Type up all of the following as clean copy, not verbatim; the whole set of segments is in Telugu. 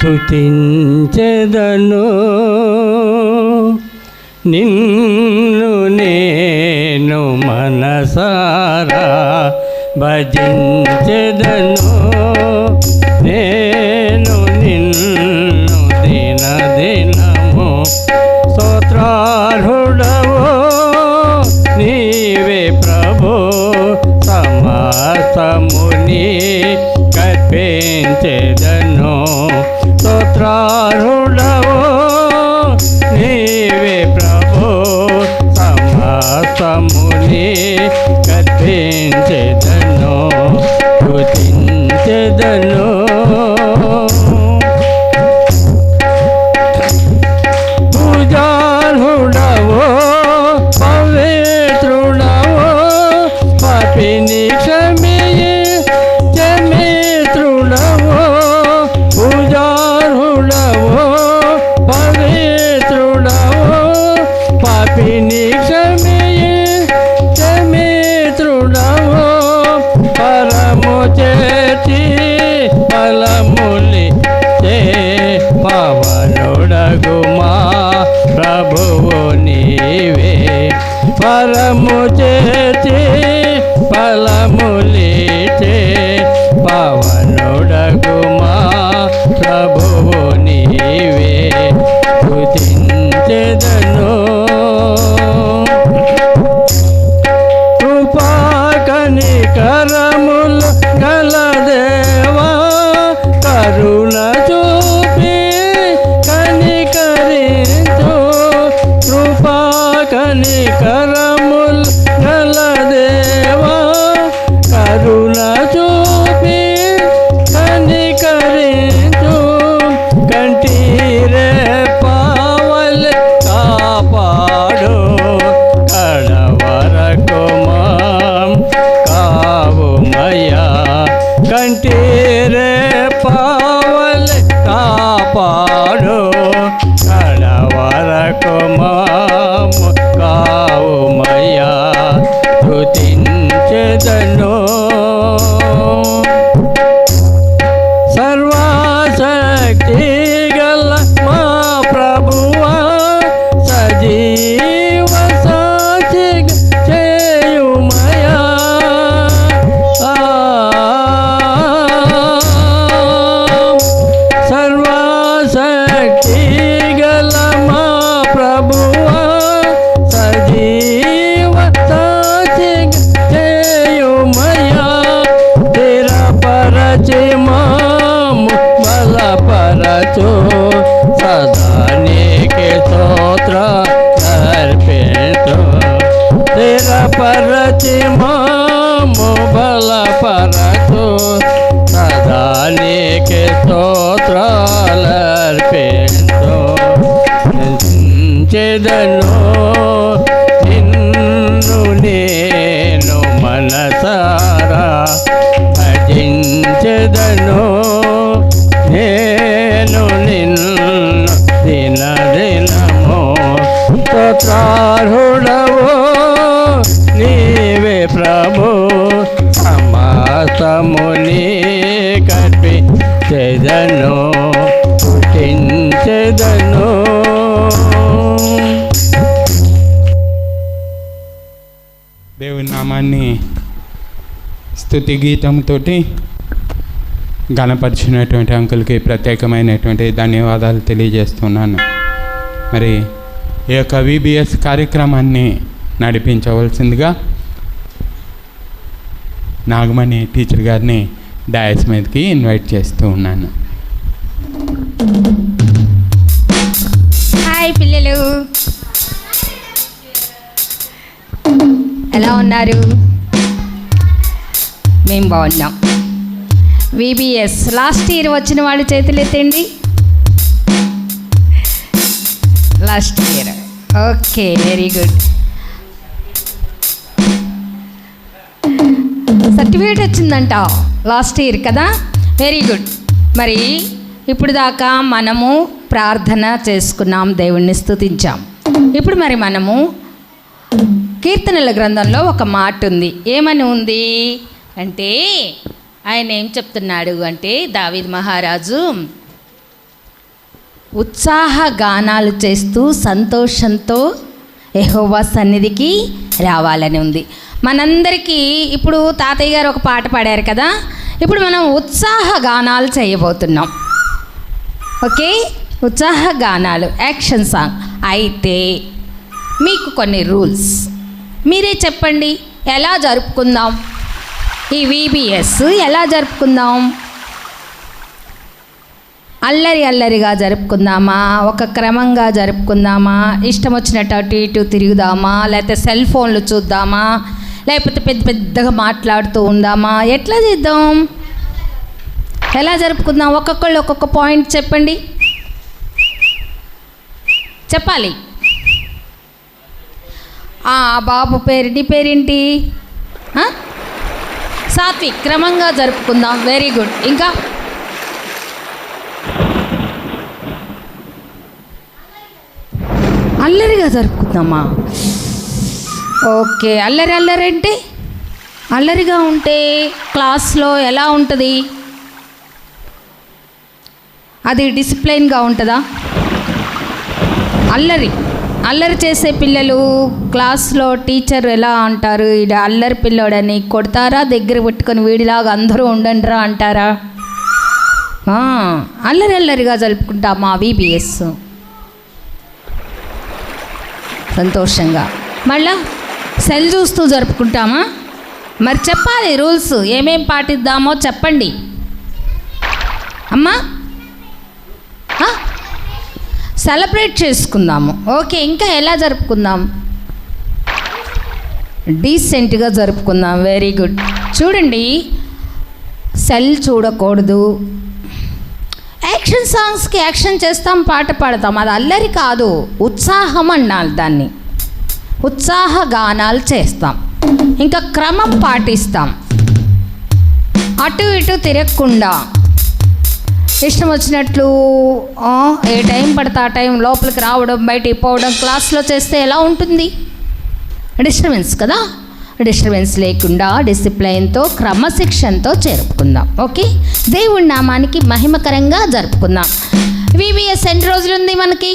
స్తుతించెదను నిన్ను నేను మనసారా భజించెదను నేను నిన్ను దినదినము స్తోత్రార్హుడవు నీవే ప్రభు సమస్తముని కర్పించెదను స్తోత్రార్హుడవు నీవే ప్రభు సమస్తముని కర్పించెదను స్తుతించెదను పూజార్హుడవు పవిత్రుడవు పాపిని క్షమిత్రుడవు పూజార్హుడవు పవిత్రుడవు పాపిని క్షమిత్రుడవు పరము చేతి ఫలములి చే పవనుడగుమా ప్రభువు నీవే పరము చేతి ఫలములి చే పవనుడగుమా ప్రభువు నీవే స్తుతించెదను కృపా కనికరములు గల దేవా కరుణ చూపి కనికరించు కృపా కనికరములు గల దేవా కరుణ చూపి కనికరించు కంటిరే పావల్ కాపాడు కడవరకు మాం కావుమయ్యా కంటిరే పావల్ కాపాడు కడవరకు మాం కావుమయ్యా స్తుతించెదను సర్వశక్తి గల మా ప్రభువా సజీవ సాక్షి చేయుమయా సర్వశక్తి గల మా ప్రభువా సజీవ సాక్షి చేయుమయా స్థిరపరచి మాము బలపరచు సదా నీకే స్తోత్ర అర్పించు స్థిరపరచి మాము బలపరచు సదా నీకే స్తోత్రాలర్పించు చెదను నిన్ను నేను మనసారా భజించెదను నేను నిన్ను దినదినము స్తోత్రార్హుడవు నీవే ప్రభు సమస్తముని కర్పించెదను స్తుతించెదను దేవుని నామాన్ని స్తుతి గీతంతో గణపరిచినటువంటి అంకుల్కి ప్రత్యేకమైనటువంటి ధన్యవాదాలు తెలియజేస్తున్నాను. మరి ఈ యొక్క విబిఎస్ కార్యక్రమాన్ని నడిపించవలసిందిగా నాగమణి టీచర్ గారిని డయాస్ మీదకి ఇన్వైట్ చేస్తూ ఉన్నాను. హాయ్ పిల్లలు, ఎలా ఉన్నారు? మేము బాగున్నాం. విబిఎస్ లాస్ట్ ఇయర్ వచ్చిన వాళ్ళు చేతులు ఎత్తండి. Last year okay, very good. Certificate వచ్చిందంట లాస్ట్ ఇయర్ కదా, వెరీ గుడ్. మరి ఇప్పుడు దాకా మనము ప్రార్థన చేసుకున్నాం, దేవుణ్ణి స్తుతించాం. ఇప్పుడు మరి మనము కీర్తనల గ్రంథంలో ఒక మాట ఉంది. ఏమని ఉంది అంటే, ఆయన ఏం చెప్తున్నాడు అంటే, దావీదు మహారాజు ఉత్సాహ గానాలు చేస్తూ సంతోషంతో యెహోవా సన్నిధికి రావాలని ఉంది. మనందరికీ ఇప్పుడు తాతయ్య గారు ఒక పాట పాడారు కదా, ఇప్పుడు మనం ఉత్సాహ గానాలు చేయబోతున్నాం. ఓకే, ఉత్సాహ గానాలు, యాక్షన్ సాంగ్. అయితే మీకు కొన్ని రూల్స్ మీరే చెప్పండి, ఎలా జరుపుకుందాం ఈ VBS, ఎలా జరుపుకుందాం? అల్లరిగా జరుపుకుందామా, ఒక క్రమంగా జరుపుకుందామా, ఇష్టం వచ్చినట్టు అటు ఇటు తిరుగుదామా, లేకపోతే సెల్ ఫోన్లు చూద్దామా, లేకపోతే పెద్దగా మాట్లాడుతూ ఉందామా, ఎట్లా చేద్దాం? ఎలా జరుపుకుందాం? ఒక్కొక్కళ్ళు ఒక్కొక్క పాయింట్ చెప్పండి, చెప్పాలి. బాబు పేరు, నీ పేరేంటి? సాత్విక్. క్రమంగా జరుపుకుందాం, వెరీ గుడ్. ఇంకా అల్లరిగా జరుపుకుందామా? ఓకే, అల్లరి అంటే అల్లరిగా ఉంటే క్లాస్లో ఎలా ఉంటుంది? అది డిసిప్లైన్గా ఉంటుందా? అల్లరి చేసే పిల్లలు క్లాస్లో టీచర్ ఎలా అంటారు, ఇది అల్లరి పిల్లోడని కొడతారా, దగ్గర పెట్టుకొని వీడిలాగా అందరూ ఉండండిరా అంటారా? అల్లరిగా జరుపుకుంటామా VBS సంతోషంగా? మళ్ళా సెల్ చూస్తూ జరుపుకుంటామా? మరి చెప్పాలి రూల్స్, ఏమేం పాటిద్దామో చెప్పండి అమ్మా. సెలబ్రేట్ చేసుకుందాము. ఓకే, ఇంకా ఎలా జరుపుకుందాం? డీసెంట్గా జరుపుకుందాం, వెరీ గుడ్. చూడండి, సెల్ చూడకూడదు. యాక్షన్ సాంగ్స్కి యాక్షన్ చేస్తాం, పాట పాడతాం, అది అల్లరి కాదు, ఉత్సాహం అన్నాలి దాన్ని. ఉత్సాహ గానాలు చేస్తాం, ఇంకా క్రమం పాటిస్తాం, అటు ఇటు తిరగకుండా ఇష్టం వచ్చినట్లు ఏ టైం పడితే ఆ టైం లోపలికి రావడం, బయటికి పోవడం. క్లాస్లో చేస్తే ఎలా ఉంటుంది? డిస్టర్బెన్స్ కదా. డిస్టర్బెన్స్ లేకుండా డిసిప్లైన్తో క్రమశిక్షణతో జరుపుకుందాం. ఓకే, దేవుడి నామానికి మహిమకరంగా జరుపుకుందాం. VBS ఎన్ని రోజులు ఉంది మనకి?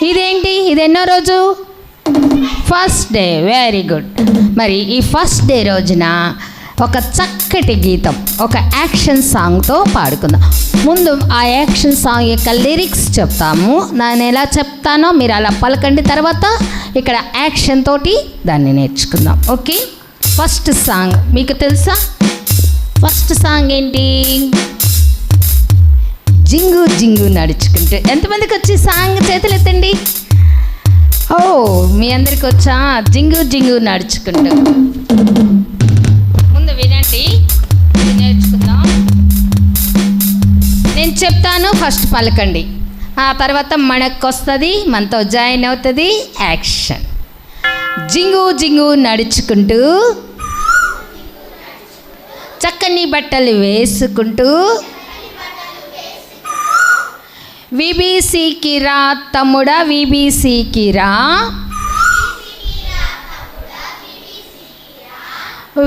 ఇదేంటి, ఇది ఎన్నో రోజు? First day, very good. మరి ఈ ఫస్ట్ డే రోజున ఒక చక్కటి గీతం, ఒక యాక్షన్ సాంగ్తో పాడుకుందాం. ముందు ఆ యాక్షన్ సాంగ్ యొక్క లిరిక్స్ చెప్తాము, నేను ఎలా చెప్తానో మీరు అలా పలకండి, తర్వాత ఇక్కడ యాక్షన్ తోటి దాన్ని నేర్చుకుందాం. ఓకే, ఫస్ట్ సాంగ్ మీకు తెలుసా? ఫస్ట్ సాంగ్ ఏంటి? జింగు జింగు నడుచుకుంటూ. ఎంతమందికి వచ్చి సాంగ్ చేతులు ఎత్తండి. మీ అందరికి వచ్చా? జింగు జింగు నడుచుకుంటూ. ముందు వినండి, నేర్చుకుందాం. నేను చెప్తాను, ఫస్ట్ పలకండి, ఆ తర్వాత మనకు వస్తుంది, మనతో జాయిన్ అవుతుంది యాక్షన్. జింగు జింగు నడుచుకుంటూ, చక్కని బట్టలు వేసుకుంటూ, VBCకి రా తమ్ముడా, VBCకి రా,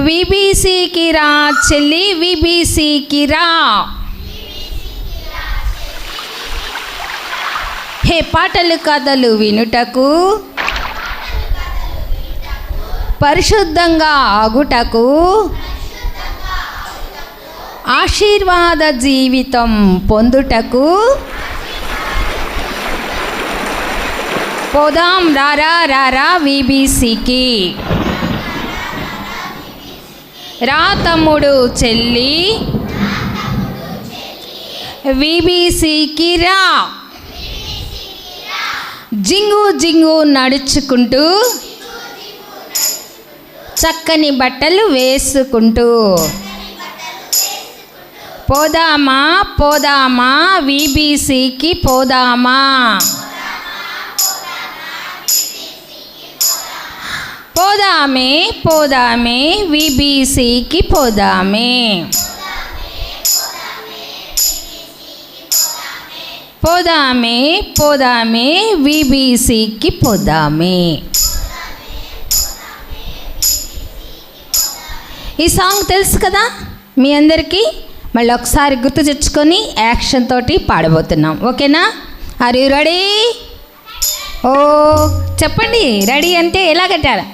VBCకి రా చెల్లి, VBCకి రా. హే పాటలు కథలు వినుటకు, పరిశుద్ధంగా ఆగుటకు, ఆశీర్వాద జీవితం పొందుటకు పోదాం రారా VBCకి. రా తమ్ముడు చెల్లి, VBCకి రా. జింగు జింగు నడుచుకుంటూ, చక్కని బట్టలు వేసుకుంటూ, పోదామా VBCకి పోదామా. పోదామే VBCకి పోదామే. పోదామే VBCకి పోదామే. ఈ సాంగ్ తెలుసు కదా మీ అందరికీ? మళ్ళీ ఒకసారి గుర్తు తెచ్చుకొని యాక్షన్ తోటి పాడబోతున్నాం. ఓకేనా? Are you ready? ఓ చెప్పండి, రెడీ అంటే ఎలా కట్టారా?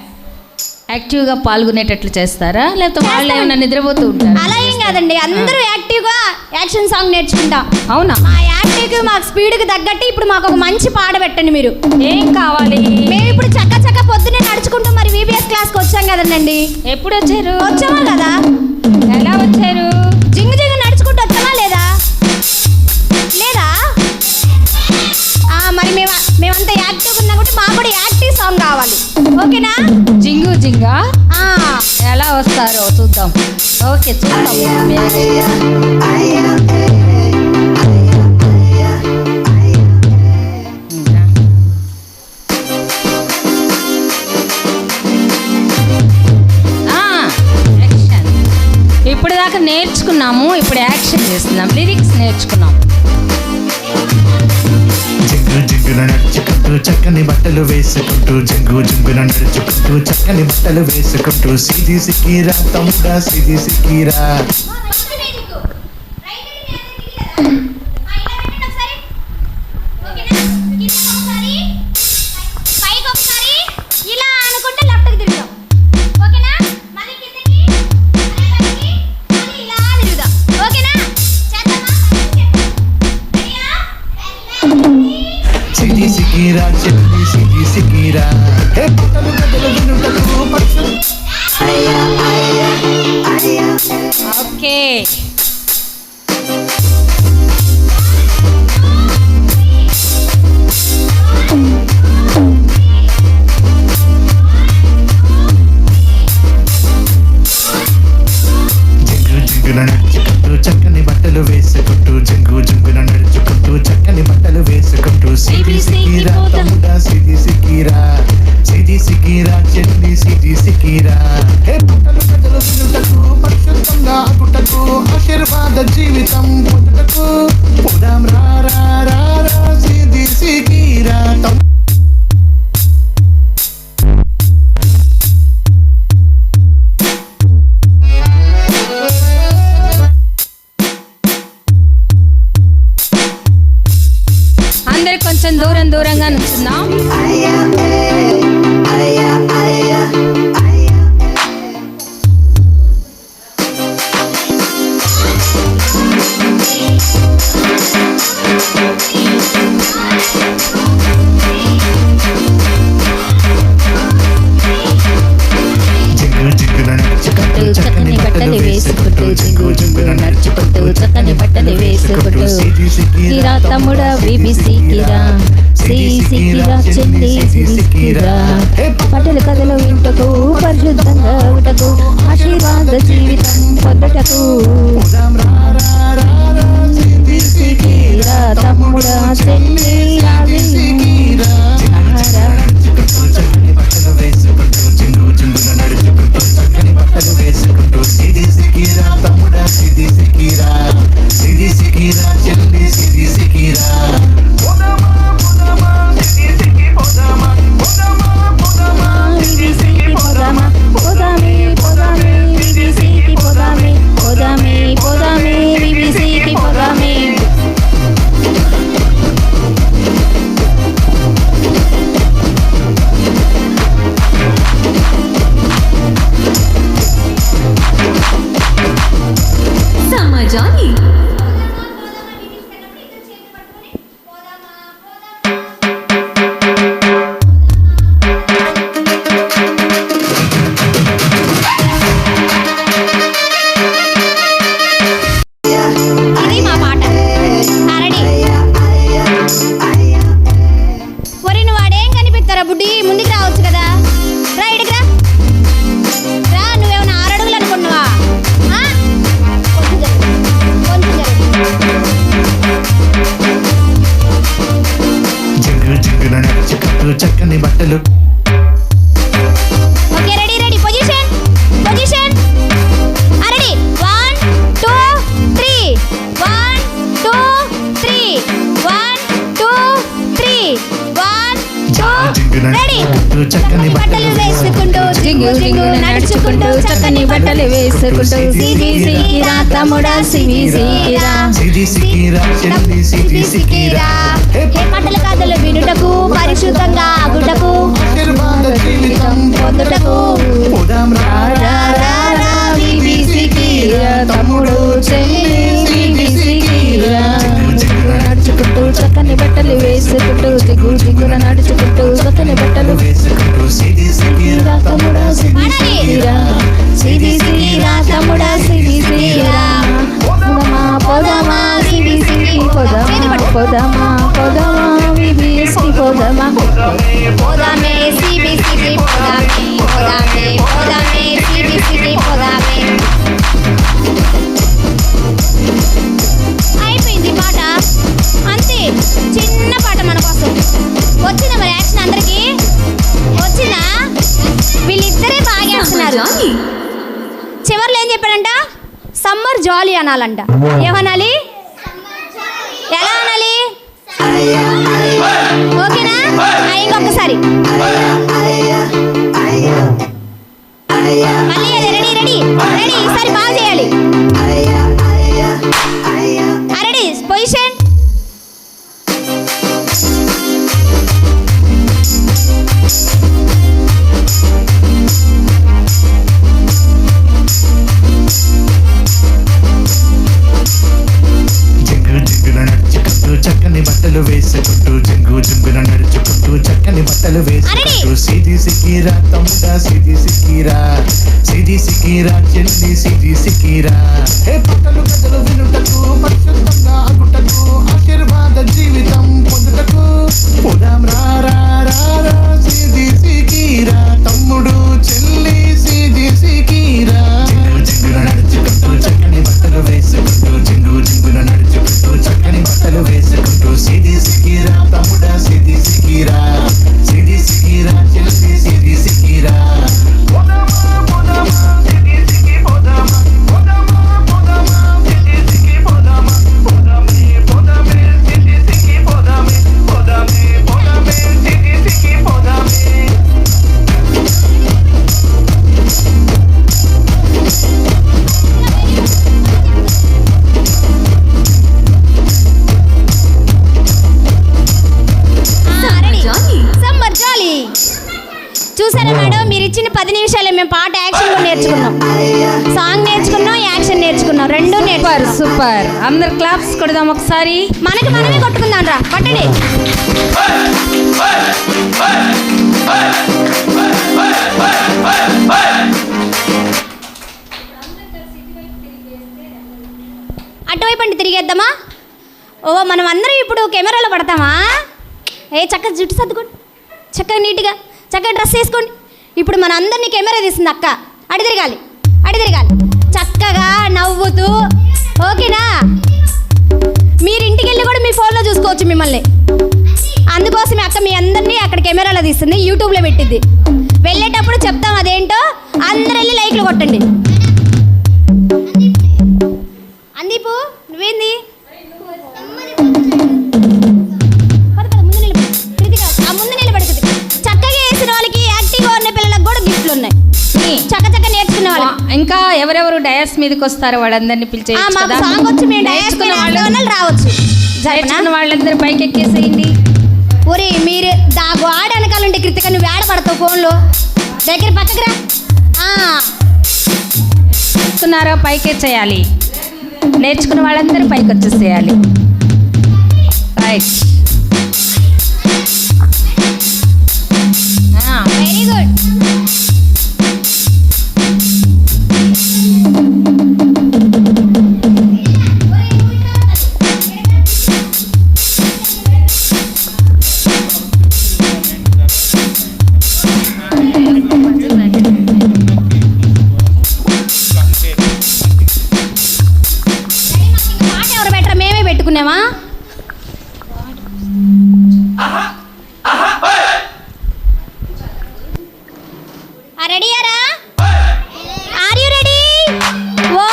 యాక్టివ్గా పాల్గొనేటట్లు చేస్తారా, లేకపోతే వాళ్ళు ఏమైనా నిద్రపోతూ ఉంటారా? అలా ఏం కాదండి, అందరూ యాక్టివ్గా యాక్షన్ సాంగ్ నేర్చుకుంటాం. అవునా? మా యాక్టివ్కి మాకు స్పీడ్కి తగ్గట్టు ఇప్పుడు మాకు ఒక మంచి పాట పెట్టండి మీరు. ఏం కావాలి? మేము ఇప్పుడు చక్క పొద్దున్నే నడుచుకుంటూ మరి VBS క్లాస్కి వచ్చాం కదండి. ఎప్పుడు వచ్చారు? వచ్చామా కదా? ఎలా వచ్చారు? జింగు నడుచుకుంటూ వచ్చామా లేదా? లేదా? మరి మేమంతా యాక్టివ్గా ఉన్నా కూడా మాకు కూడా యాక్టివ్ సాంగ్ కావాలి. ఓకేనా? జింగు జింగా ఎలా వస్తారో చూద్దాం. ఓకే చూద్దాం. యాక్షన్ ఇప్పుడు దాకా నేర్చుకున్నాము, ఇప్పుడు యాక్షన్ చేస్తున్నాం. లిరిక్స్ నేర్చుకున్నాం. జింగున నడుచుకుంటూ చక్కని బట్టలు వేసుకుంటూ జింగున నడుచుకుంటూ చక్కని బట్టలు వేసుకుంటూ సిది సిక్కిరా తమ్ముడా సిది సిక్కిరా. ఇలా అనుకుంటే లెఫ్ట్కి తిరుగుదాం. ఓకేనా? మళ్ళీ కిందకి ఇలా తిరుగుదాం. ఓకేనా? చేద్దామా? సిది సిక్కిరా చెల్లి సిది సిక్కిరా. హే బట్టలు గదలు వినుటకు పక్షు. ఓకే జింగున నడుచుకుంటూ చక్కని బట్టలు వేసుకుంటూ జింగున నడుచుకుంటూ చక్కని బట్టలు వేసుకుంటూ సిది సిక్కిరా తమ్ముడా సిది సిక్కిరా. సిది సిక్కిరా చెల్లి సిది సిక్కిరా. హే బట్టలు గదలు వినుటకు పరిశుద్ధంగా అగుటకు ఆశీర్వాద జీవితం పొందుటకు పోదాం రా రా రా రా సిది సిక్కిరా. అందరు కొంచెం దూరంగా నుంచుందాం. జింగున నడుచుకుంటూ చక్కని బట్టలు వేసుకుంటూ జింగున నడుచుకుంటూ చక్కని బట్టలు వేసుకుంటూ సిది సిక్కిరా తమ్ముడా BBC కిరా. సిసికిరా చెల్లి సిసికిరా. పట్టలు కథలు వింటకు పరిశుద్ధంగా ఉంటకు ఆశీర్వాద జీవితం పొందటకు పోదాం రా రా రా రా సిది సిక్కిరా తమ్ముడా చెల్లి సిక్కిరా. నడుచుకుంటూ చక్కని బట్టలు వేసుకుంటూ జింగున నడుచుకుంటూ చక్కని బట్టలు వేసుకుంటూ సిది సిక్కిరా తమ్ముడా సిది సిక్కిరా. సిది సిక్కిరా చెల్లి సిది సిక్కిరా. పోదామా పోదామా సిది సిక్కి పోదామా పోదామా పోదామా సిది సిక్కి పోదామా పోదామే BBCకి పోదామే BBCకి పోదామే. సమాజాన్ని ఇది మా పాట. రెడీ? ఒరి నువ్వు వాడేం కనిపిస్తారా బుడ్డి, ముందుకు రావచ్చు కదా. రా ఇడికి రా. నువ్వేమన్నా 6 అడుగులు అనుకున్నావా? కొంచెం జరుగు. జింగున నడుచుకుంటూ చక్కని బట్టలు. Okay ready position. Ready 1 2 3 1 2 3 1 2 3 1 2 జింగున ready. నడుచుకుంటూ చక్కని బట్టలు వేసుకుంటూ జింగు జింగు జింగు నడుచుకుంటూ చక్కని బట్టలు వేసుకుంటూ సిరి సికిరా తమ్ముడా సిరి సికిరా సిది సికిరా చెల్లి సిది సికిరా హే కట్టల కథలు వినుటకు పరిశుద్ధంగా ఆగుటకు ఆశీర్వాద జీవితం పొందుటకు పోదాం రా రా రా రా సిరి సికిరా తమ్ముడు చెల్లి సిరి సికిరా నడుచుకుంటూ చక్కని బట్టలు వేసుకుంటూ జిగు జిగున నడుచుకుంటూ చక్కని బట్టలు వేసుకుంటూ సిది సికిరా తమ్ముడా సిరి సికిరా సిరి సికిరా తమ్ముడా సిరి సికిరా పోదమా పోదమా సిరి సికి పోదమా పోదమా పోదమా విబిఎస్కి పోదమా పోదామే సిబిసికి పోదామే పోదామే పోదామే సిబిసికి పోదామే. అయిపోయింది పాట అంతే, చిన్న పాట మన కోసం. వచ్చిందా మరి యాక్షన్ అందరికి? వచ్చిందా? వీళ్ళిద్దరే బాగా చేస్తున్నారు. సమజాని చివర్లో ఏం చెప్పాడంట? సమ్మర్ జాలీ అనాలంట. ఏమనాలి? ఎలా అనాలి? ఓకేనా? ఇంకొకసారి మళ్ళీ రెడీ రెడీ రెడీ. ఈసారి బాగా చేయాలి. Ready position. జింగు జింగున నడుచుకుంటూ చక్కని బట్టలు వేసుకుంటూ జింగు జింగున నడుచుకుంటూ చక్కని బట్టలు వేసుకుంటూ సిది సికిరా తమ్ముడా సిది సికిరా సిది సికిరా చెల్లి సిది సికిరా హే పట్టలు కథలు వినుటకు పరిశుద్ధంగా ఆగుటకు ఆశీర్వాద జీవితం పొందుటకు పోదాం రా రా రా రా సిది సికిరా తమ్ముడు చెల్లి సిది సికిరా జింగు జింగున నడుచుకుంటూ చక్కని బట్టలు వేసుకుంటూ జింగు జింగున నడుచుకుంటూ చక్కని బట్టలు వేసుకుంటూ సిది సికిరా తమ్ముడా సిది సికిరా సిది సికిరా చెల్లి సిది సికిరా పోదామా పోదామా సిది సికి పోదామా పోదామా పోదామా సిది సికి పోదామా పోదామే పోదామే సిది సికి పోదామే పోదామే పోదామే సిది సికి పోదామే. సమజాని సమ్మర్ జాలీ. చూసారా మేడం, మీరు ఇచ్చిన 10 నిమిషాలే మేము పాట యాక్షన్ కూడా నేర్చుకున్నాం. సాంగ్ నేర్చుకున్నాం, యాక్షన్ నేర్చుకున్నాం, రెండు సూపర్ నేర్చుకున్నాం. సూపర్. అందరు క్లాప్స్ కొడదాం ఒకసారి. మనకి మనమే కొట్టుకుందాం రా, పట్టండి. అటువైపు అండి తిరిగేద్దామా? ఓ మనం అందరం ఇప్పుడు కెమెరాలో పడతామా? చక్కగా జుట్టు సర్దుకోండి, చక్కగా నీట్గా చక్కగా డ్రెస్ వేసుకోండి. ఇప్పుడు మన అందరినీ కెమెరా తీస్తుంది అక్క. అడి తిరగాలి, అడి తిరగాలి, చక్కగా నవ్వుతూ. ఓకేనా? మీరు ఇంటికి వెళ్ళి కూడా మీ ఫోన్లో చూసుకోవచ్చు మిమ్మల్ని. అందుకోసమే అక్క మీ అందరినీ అక్కడ కెమెరాలో తీస్తుంది, యూట్యూబ్లో పెట్టింది. వెళ్ళేటప్పుడు చెప్తాం అదేంటో, అందరు వెళ్ళి లైక్లు కొట్టండి. అందీపు నువ్వేంది? ముందు నిలబడి కృతిక, ఆ ముందు నిలబడి కృతిక. చక్కగా వేసిన వాళ్ళకి, యాక్టివ్గా ఉన్న పిల్లలకు కూడా గిఫ్ట్లు ఉన్నాయి. చక్క చక్క నేర్చుకున్న వాళ్ళు. ఇంకా ఎవరెవరు డయాస్ మీదకి వస్తారో వాళ్ళందరినీ పిలిచే మాకు సాంగ్ వచ్చి మేము డయాస్ మీద వాళ్ళు రావచ్చు. నేర్చుకున్న వాళ్ళందరూ పైకి ఎక్కేసేయండి. ఒరే మీరు దాగు ఆడనకాలంటే కృతిక, నువ్వు ఆడపడతావు ఫోన్లో. దగ్గర పక్కకి రా. నేర్చుకున్నారో పైకి చేయాలి. నేర్చుకున్న వాళ్ళందరూ పైకి వచ్చేసేయాలి. రైట్. Very good. పాట ఎవరు బెటర్? మేమే పెట్టుకున్నామా? రెడీయారా? Are you ready? Oh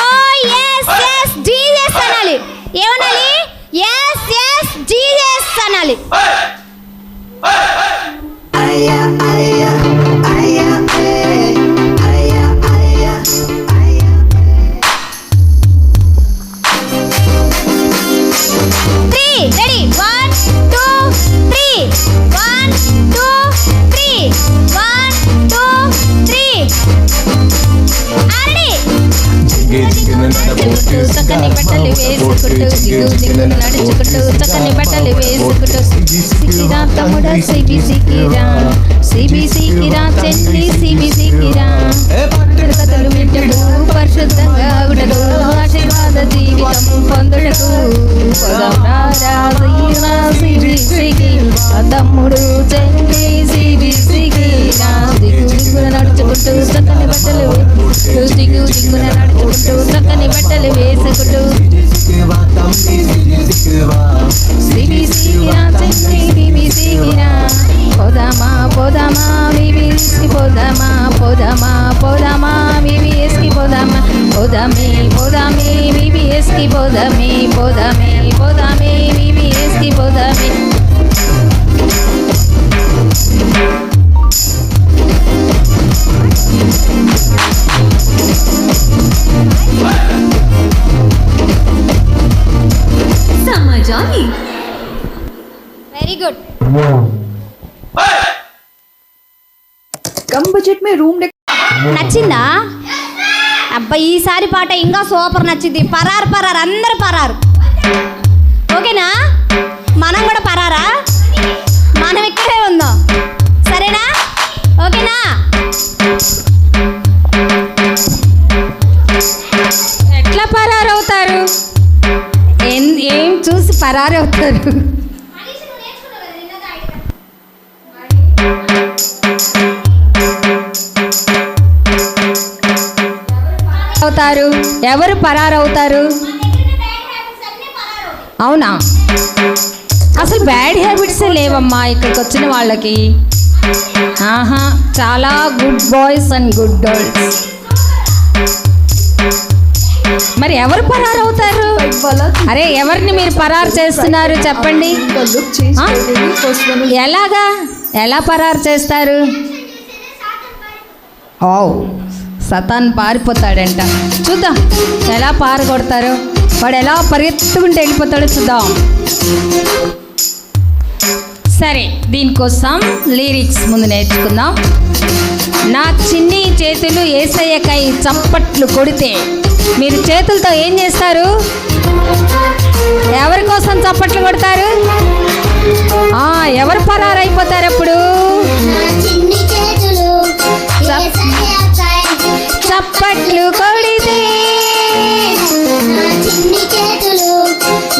yes yes Jesus అనాలి. ఏమనాలి? yes yes జీసస్ అనాలి. చక్కని బట్టలు వేసుకుంటూ జిగు జిగు నడుచుకుంటూ చక్కని బట్టలు వేసుకుంటూ సికిరా తమ్ముడా సికిరా సికిరా చెల్లి సికిరా కథలు వింటూ పరిశుద్ధంగా ఉండడు ఆశీర్వాద జీవితం పొందుటకు తమ్ముడు చెల్లి సికిరా దిగు దిగున నడుచుకుంటూ చక్కని బట్టలు దిగు దిగున నడుచుకుంటూ చక్కని బట్టలు వేసుకుంటూ సికిరా చెల్లి సికిరా పోదామా పోదామా వివిఎస్కి పోదామా పోదామా పోదామా వివిఎస్కి పోదామా పోదామే పోదామే వివిఎస్కి పోదామే పోదామే పోదామే వివిఎస్కి పోదామే సమాజాన్ని వెరీ గుడ్. कम बजट में रूम నచ్చిందా? అబ్బా ఈసారి పాట ఇంకా సూపర్ నచ్చింది. పరారు పరారు అందరు పరారు. ఓకేనా? మనం కూడా పరారా? మనం ఇక్కడే ఉందాం. సరేనా? ఓకేనా? ఎట్లా పరారవుతారు? ఏం చూసి పరారవుతారు? అవుతారు ఎవరు పరారవుతారు? అవునా? అసలు బ్యాడ్ హ్యాబిట్సే లేవమ్మా ఇక్కడికి వచ్చిన వాళ్ళకి. ఆహా, చాలా good boys and good girls. మరి ఎవరు పరారవుతారు? అరే ఎవరిని మీరు పరారు చేస్తున్నారు చెప్పండి. लुक चेंज हाँ? कर देंगे फर्स्ट वन ఎలాగా? ఎలా పరారు చేస్తారు? ఓ సతాన్ పారిపోతాడంట. చూద్దాం ఎలా పారగొడతారో. వాడు ఎలా పరిగెత్తుకుంటూ వెళ్ళిపోతాడో చూద్దాం. సరే, దీనికోసం లిరిక్స్ ముందు నేర్చుకుందాం. నా చిన్ని చేతులు యేసయ్యకై చప్పట్లు కొడితే మీరు చేతులతో ఏం చేస్తారు? ఎవరి కోసం చప్పట్లు కొడతారు? ఎవరు పరారైపోతారు అప్పుడు? చప్పట్లు కొడితే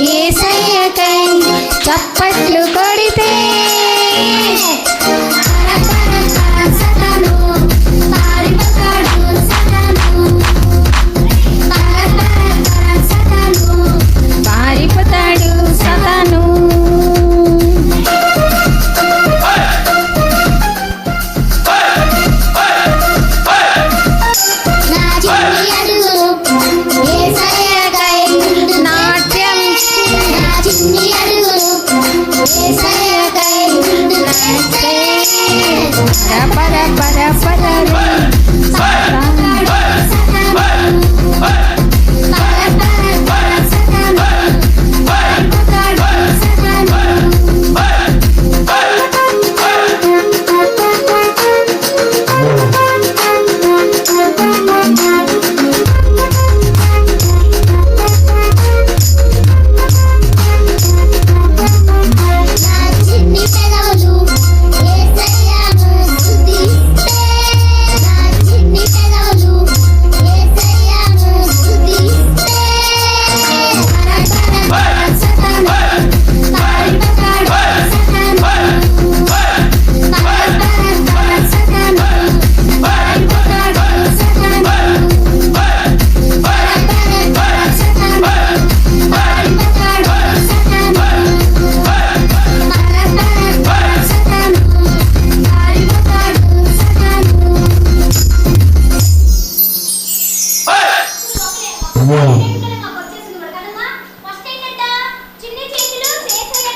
యేసయ్యకై చప్పట్లు కొడితే పారిపోతాడు సతాను. నాట్యం పర పర పర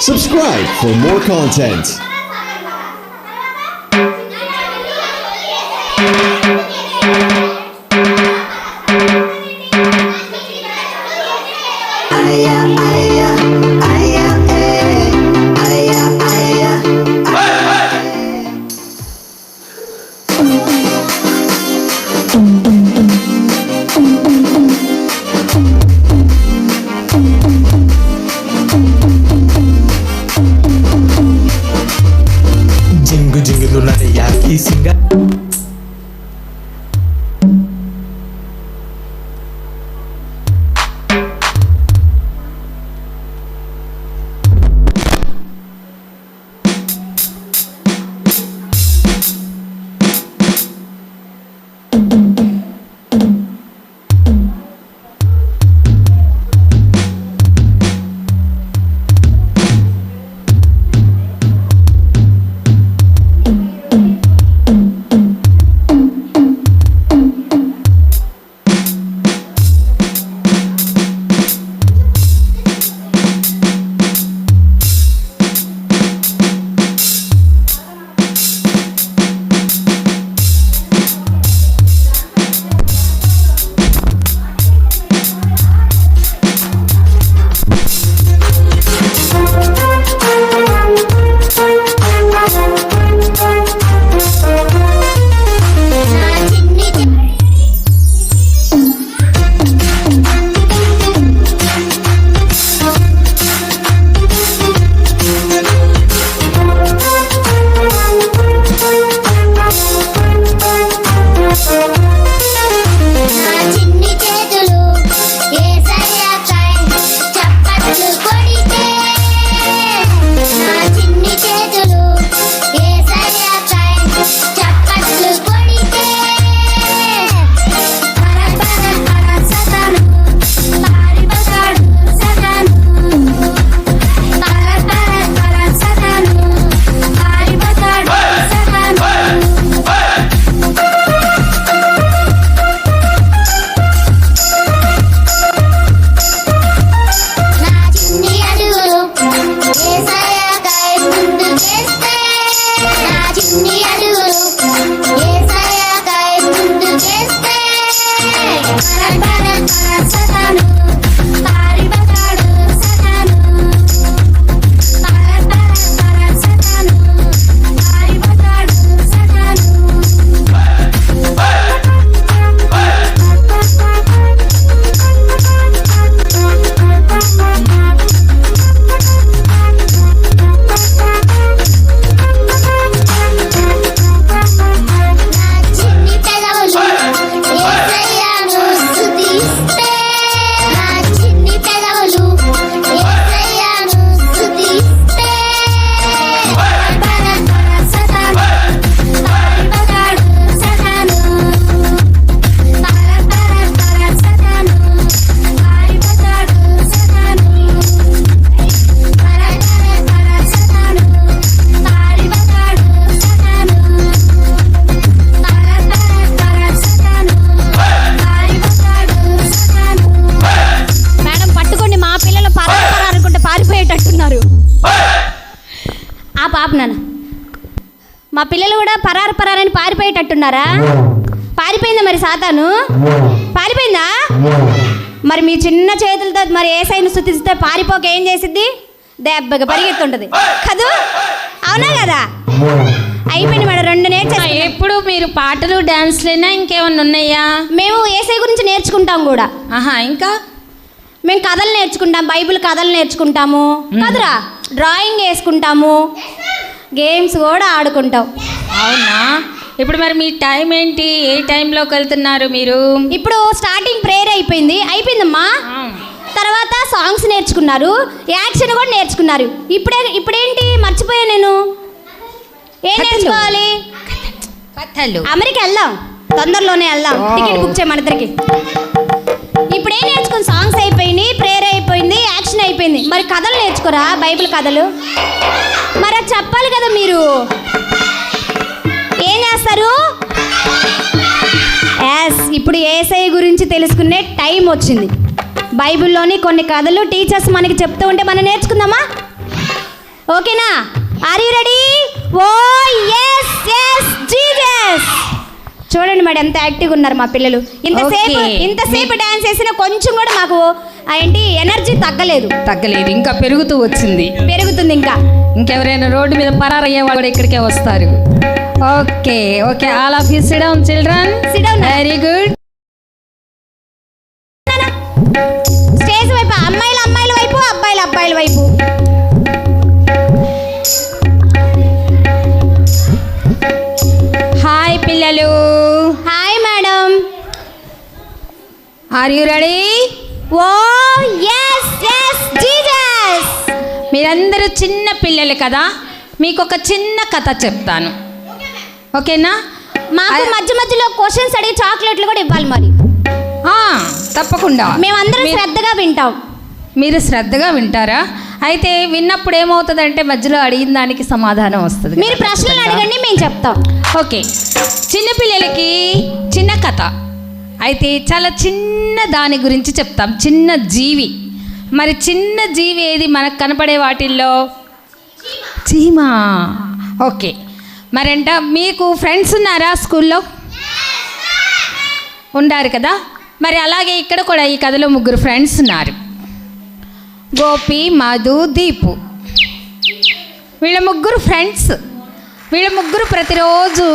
Subscribe for more content. మా పిల్లలు కూడా పరారని పారిపోయేటట్టున్నారా? పారిపోయిందా మరి సాతాను? పారిపోయిందా? మరి మీ చిన్న చేతులతో మరి యేసయ్యను స్తుతిస్తే పారిపోక ఏం చేసిద్ది? దెబ్బగా పరిగెత్తుంటది కదూ, అవునా కదా? అయిపోయింది మేడం, 2 నేర్చేస్తాం. ఎప్పుడు మీరు పాటలు డాన్స్లేనా ఇంకేమన్నా ఉన్నాయా? మేము యేసయ్య గురించి నేర్చుకుంటాం కూడా. ఇంకా మేము కథలు నేర్చుకుంటాం, బైబిల్ కథలు నేర్చుకుంటాము కదరా, డ్రాయింగ్ వేసుకుంటాము, గేమ్స్ కూడా ఆడుకుంటాం. అవునా? ఇప్పుడు మరి మీ టైం ఏంటి? ఏ టైంలోకి వెళ్తున్నారు మీరు? ఇప్పుడు స్టార్టింగ్ ప్రేయర్ అయిపోయిందమ్మా. తర్వాత సాంగ్స్ నేర్చుకున్నారు, యాక్షన్ కూడా నేర్చుకున్నారు. ఇప్పుడేంటి మర్చిపోయా నేను, ఏం నేర్చుకోవాలి? కథలు. అమెరికా వెళ్దాం, తొందరలోనే వెళ్దాం, టికెట్ బుక్ చేయ మన ఇద్దరికి. ఇప్పుడేం నేర్చుకుని, సాంగ్స్ అయిపోయింది, ప్రేయర్ అయిపోయింది, యాక్షన్ అయిపోయింది. మరి కథలు నేర్చుకోరా, బైబిల్ కథలు? మరి అది చెప్పాలి కదా మీరు. ఏం చేస్తారు? ఇప్పుడు యేసయ్య గురించి తెలుసుకునే టైం వచ్చింది. బైబిల్లోని కొన్ని కథలు టీచర్స్ మనకి చెప్తూ ఉంటే మనం నేర్చుకుందామా? ఓకేనా? Are you ready? Oh yes yes Jesus. చూడండి మేడం ఎంత యాక్టివ్గా ఉన్నారు మా పిల్లలు. ఇంతసేపు డాన్స్ చేసినా కొంచెం కూడా మాకు ఏంటి ఎనర్జీ తగ్గలేదు, ఇంకా పెరుగుతూ వచ్చింది, పెరుగుతుంది. ఇంకెవరైనా రోడ్డు మీద పరారయ్యే వాళ్ళు కూడా ఇక్కడికే వస్తారు. Okay okay, all of you sit down children, sit down. Very good. Stage వైపు అమ్మాయిల వైపు, అబ్బాయిల వైపు. Hi are you ready? Oh yes yes Jesus. మీరందరూ చిన్న పిల్లలు కదా, మీకు ఒక చిన్న కథ చెప్తాను, ఓకేనా? మాకు మధ్య మధ్యలో క్వశ్చన్స్ అడిగి చాక్లెట్లు కూడా ఇవ్వాలి మరి. తప్పకుండా. మేమందరం శ్రద్ధగా వింటాం. మీరు శ్రద్ధగా వింటారా? అయితే విన్నప్పుడు ఏమవుతుందంటే మధ్యలో అడిగిన దానికి సమాధానం వస్తుంది. మీరు ప్రశ్నలు అడగండి, మేము చెప్తాం. ఓకే, చిన్నపిల్లలకి చిన్న కథ. అయితే చాలా చిన్న దాని గురించి చెప్తాం, చిన్న జీవి. మరి చిన్న జీవి ఏది మనకు కనపడే వాటిల్లో? చీమ. ఓకే, మరంట మీకు ఫ్రెండ్స్ ఉన్నారా స్కూల్లో? ఉండారు కదా. మరి అలాగే ఇక్కడ కూడా ఈ కథలో 3 ఫ్రెండ్స్ ఉన్నారు, గోపి, మధు, దీపు. వీళ్ళ 3 ఫ్రెండ్స్. వీళ్ళ 3 ప్రతిరోజు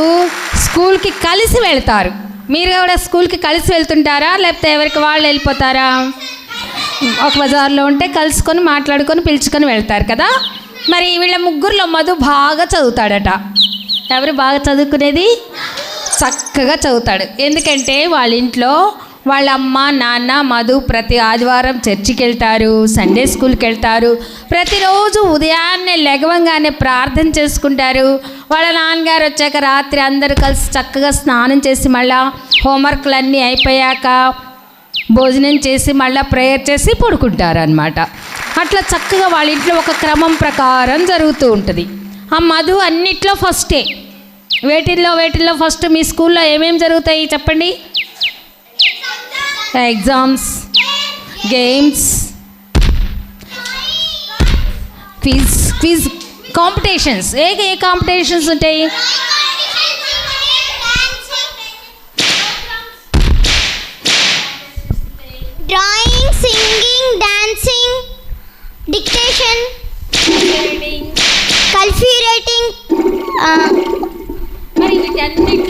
స్కూల్కి కలిసి వెళ్తారు. మీరు కూడా స్కూల్కి కలిసి వెళ్తుంటారా, లేకపోతే ఎవరికి వాళ్ళు వెళ్ళిపోతారా? ఒక బజార్లో ఉంటే కలుసుకొని మాట్లాడుకొని పిలుచుకొని వెళ్తారు కదా. మరి వీళ్ళ 3లో మధు బాగా చదువుతాడట. ఎవరు బాగా చదువుకునేది? చక్కగా చదువుతాడు. ఎందుకంటే వాళ్ళ ఇంట్లో వాళ్ళ అమ్మ నాన్న మధు ప్రతి ఆదివారం చర్చికి వెళ్తారు, సండే స్కూల్కి వెళ్తారు. ప్రతిరోజు ఉదయాన్నే లెగవంగానే ప్రార్థన చేసుకుంటారు. వాళ్ళ నాన్నగారు వచ్చాక రాత్రి అందరూ కలిసి చక్కగా స్నానం చేసి మళ్ళా హోంవర్క్లు అన్నీ అయిపోయాక భోజనం చేసి మళ్ళీ ప్రేయర్ చేసి పడుకుంటారు అన్నమాట. అట్లా చక్కగా వాళ్ళ ఇంట్లో ఒక క్రమం ప్రకారం జరుగుతూ ఉంటుంది. ఆ మధు అన్నిట్లో ఫస్టే. వేటిల్లో ఫస్ట్ మీ స్కూల్లో ఏమేమి జరుగుతాయి చెప్పండి? Exams, games, quiz competitions. ఏ కాంపిటీషన్స్ ఉంటాయి? డ్రాయింగ్, సింగింగ్, డాన్సింగ్, డిక్టేషన్, కల్ఫీ writing,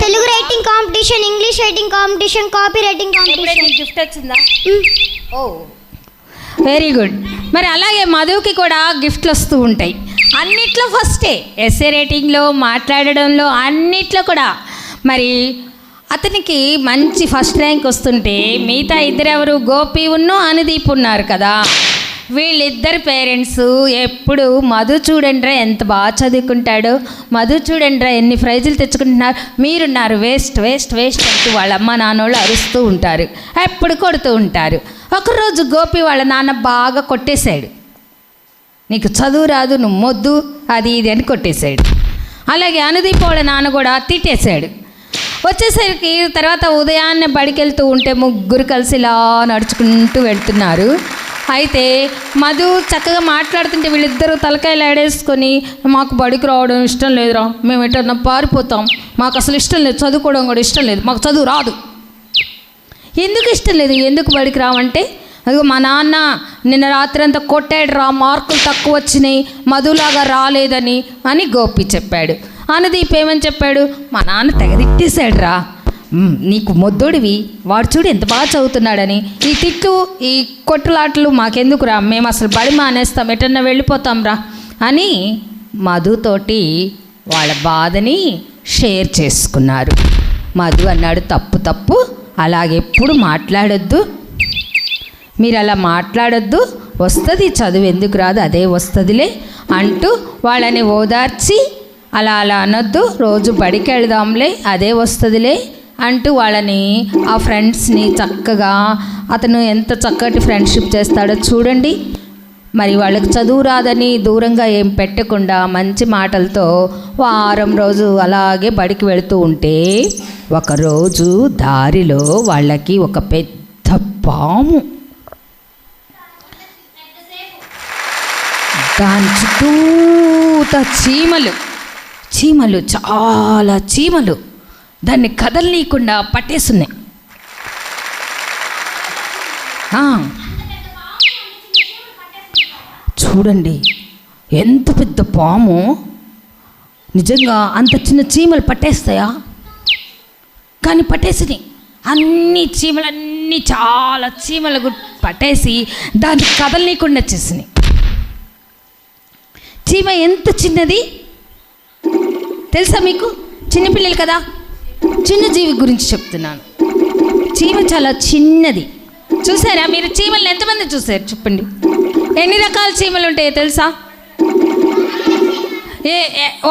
Telugu writing competition, English writing competition, copy writing competition. Gift వచ్చిందా? Oh very good. మరి అలాగే మధుకి కూడా గిఫ్ట్లు వస్తూ ఉంటాయి. అన్నిట్లో ఫస్టే, ఎస్ఏ రైటింగ్లో, మాట్లాడడంలో, అన్నిట్లో కూడా. మరి అతనికి మంచి ఫస్ట్ ర్యాంక్ వస్తుంటే మిగతా ఇద్దరెవరు? గోపి ఉన్ను అనుదీప్ ఉన్నారు కదా. వీళ్ళిద్దరు పేరెంట్స్ ఎప్పుడు మధు చూడండిరా ఎంత బాగా చదువుకుంటాడో, మధు చూడండిరా ఎన్ని ప్రైజులు తెచ్చుకుంటున్నారు, మీరున్నారు వేస్ట్ వేస్ట్ వేస్ట్ అంటూ వాళ్ళ అమ్మ నాన్నోళ్ళు అరుస్తూ ఉంటారు, ఎప్పుడు కొడుతూ ఉంటారు. ఒకరోజు గోపి వాళ్ళ నాన్న బాగా కొట్టేశాడు. నీకు చదువు రాదు, నువ్వు మొద్దు, అది ఇది అని కొట్టేశాడు. అలాగే అనుదీప్ వాళ్ళ నాన్న కూడా తిట్టేశాడు. వచ్చేసరికి తర్వాత ఉదయాన్నే బడికి వెళ్తూ ఉంటే 3 కలిసి ఇలా నడుచుకుంటూ వెళ్తున్నారు. అయితే మధు చక్కగా మాట్లాడుతుంటే వీళ్ళిద్దరూ తలకాయలు ఆడేసుకొని, మాకు బడికి రావడం ఇష్టం లేదురా, మేము ఎటన్నా పారిపోతాం, మాకు అసలు ఇష్టం లేదు, చదువుకోవడం కూడా ఇష్టం లేదు, మాకు చదువు రాదు. ఎందుకు ఇష్టం లేదు? ఎందుకు బడికి రావంటే, అదిగో మా నాన్న నిన్న రాత్రి అంతా కొట్టాడు రా, మార్కులు తక్కువ వచ్చినాయి, మధులాగా రాలేదని అని గోపి చెప్పాడు. అనుదీప్ ఏమని చెప్పాడు? మా నాన్న తెగదిట్టేశాడు రా, నీకు మొద్దుడివి, వాడు చూడు ఎంత బాగా చదువుతున్నాడని, ఈ తిట్టు ఈ కొట్టులాటలు మాకెందుకు రా, మేము అసలు బడి మానేస్తాం, ఎటన్నా వెళ్ళిపోతాం రా అని మధుతోటి వాళ్ళ బాధని షేర్ చేసుకున్నారు. మధు అన్నాడు, తప్పు, అలాగెప్పుడు మాట్లాడొద్దు, మీరు అలా మాట్లాడొద్దు, వస్తుంది చదువు, ఎందుకు రాదు, అదే వస్తుందిలే అంటూ వాళ్ళని ఓదార్చి, అలా అనొద్దు, రోజు బడికి వెళదాంలే, అదే వస్తుందిలే అంటూ వాళ్ళని, ఆ ఫ్రెండ్స్ని చక్కగా, అతను ఎంత చక్కటి ఫ్రెండ్షిప్ చేస్తాడో చూడండి. మరి వాళ్ళకి చదువు రాదని దూరంగా ఏం పెట్టకుండా మంచి మాటలతో వారం రోజు అలాగే బడికి వెళుతూ ఉంటే, ఒకరోజు దారిలో వాళ్ళకి ఒక పెద్ద పాము, దాని చుట్టూత చీమలు చాలా చీమలు దాన్ని కదలనీయకుండా పట్టేస్తున్నాయి. చూడండి ఎంత పెద్ద పాము, నిజంగా అంత చిన్న చీమలు పట్టేస్తాయా? కానీ పట్టేసినాయి. అన్ని చీమలన్నీ చాలా చీమలు పట్టేసి దాన్ని కదలనీయకుండా చేసినాయి. చీమ ఎంత చిన్నది తెలుసా మీకు? చిన్నపిల్లలు కదా, చిన్న జీవి గురించి చెప్తున్నాను. చీమ చాలా చిన్నది. చూసారా మీరు చీమలు ఎంతమంది చూసారు చెప్పండి? ఎన్ని రకాల చీమలు ఉంటాయో తెలుసా?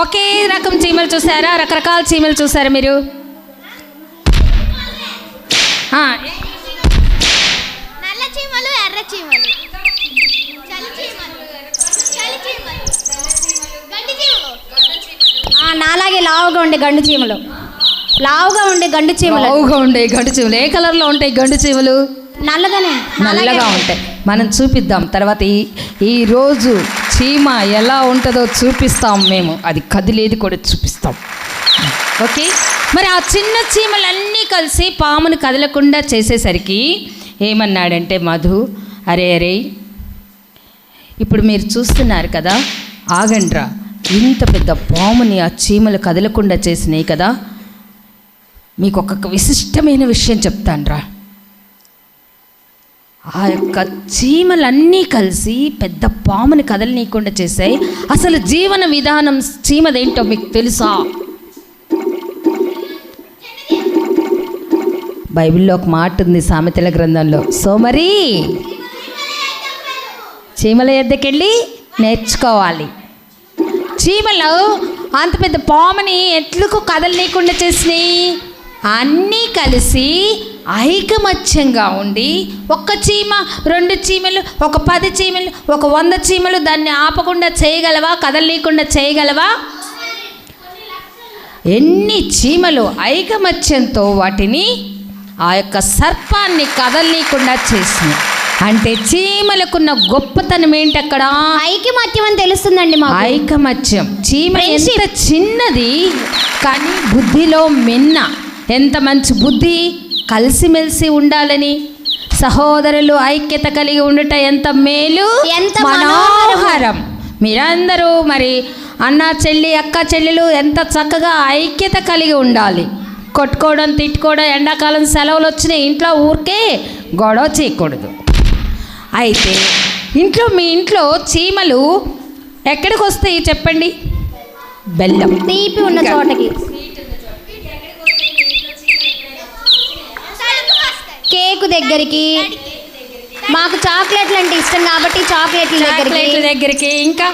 ఒకే రకం చీమలు చూసారా, రకరకాల చీమలు చూసారా మీరు? నల్ల చీమలు, ఎర్ర చీమలు, చలి చీమలు, గండి చీమలు. నాలాగే లావుగా ఉండే గండు చీమలు, లావుగా ఉండే గండు చీమలు. ఏ కలర్లో ఉంటాయి గండు చీమలు? నల్లగా ఉంటాయి. మనం చూపిద్దాం తర్వాత. ఈ రోజు చీమ ఎలా ఉంటుందో చూపిస్తాం మేము, అది కదిలేది కూడా చూపిస్తాం. ఓకే, మరి ఆ చిన్న చీమలన్నీ కలిసి పామును కదలకుండా చేసేసరికి ఏమన్నాడంటే మధు, అరే ఇప్పుడు మీరు చూస్తున్నారు కదా, ఆగండ్రా, ఇంత పెద్ద పాముని ఆ చీమలు కదలకుండా చేసినాయి కదా, మీకు ఒక విశిష్టమైన విషయం చెప్తానురా. ఆ యొక్క చీమలన్నీ కలిసి పెద్ద పాముని కదలనీయకుండా చేశాయి. అసలు జీవన విధానం చీమదేంటో మీకు తెలుసా? బైబిల్లో ఒక మాట ఉంది, సామెతల గ్రంథంలో, సోమరి చీమల ఎద్దకెళ్ళి నేర్చుకోవాలి. చీమలు అంత పెద్ద పాముని ఎట్లకు కదలనీయకుండా చేసినాయి? అన్నీ కలిసి ఐకమత్యంగా ఉండి, ఒక్క చీమ, 2 చీమలు, ఒక 10 చీమలు, ఒక 100 చీమలు దాన్ని ఆపకుండా చేయగలవా? కదలనీయకుండా చేయగలవా? ఎన్ని చీమలు ఐకమత్యంతో వాటిని, ఆ యొక్క సర్పాన్ని కదలనీయకుండా చేసినాయి. అంటే చీమలకున్న గొప్పతనం ఏంటి అక్కడ? ఐకమత్యం అని తెలుస్తుందండి మా ఐకమత్యం. చీమ ఎంత చిన్నది కానీ బుద్ధిలో మిన్న. ఎంత మంచి బుద్ధి, కలిసిమెలిసి ఉండాలని, సహోదరులు ఐక్యత కలిగి ఉండుట ఎంత మేలు, ఎంత మనోహరం. మీరందరూ మరి అన్న చెల్లి, అక్క చెల్లెలు ఎంత చక్కగా ఐక్యత కలిగి ఉండాలి. కొట్టుకోవడం, తిట్టుకోవడం, ఎండాకాలం సెలవులు వచ్చినాయి, ఇంట్లో ఊరికే గొడవ చేయకూడదు. అయితే మీ ఇంట్లో చీమలు ఎక్కడికి వస్తాయి చెప్పండి? బెల్లం తీపి ఉన్న చోటకి, కేకు దగ్గరికి, మాకు చాక్లెట్లు అంటే ఇష్టం కాబట్టి చాక్లెట్ల దగ్గరికి, ఇంకా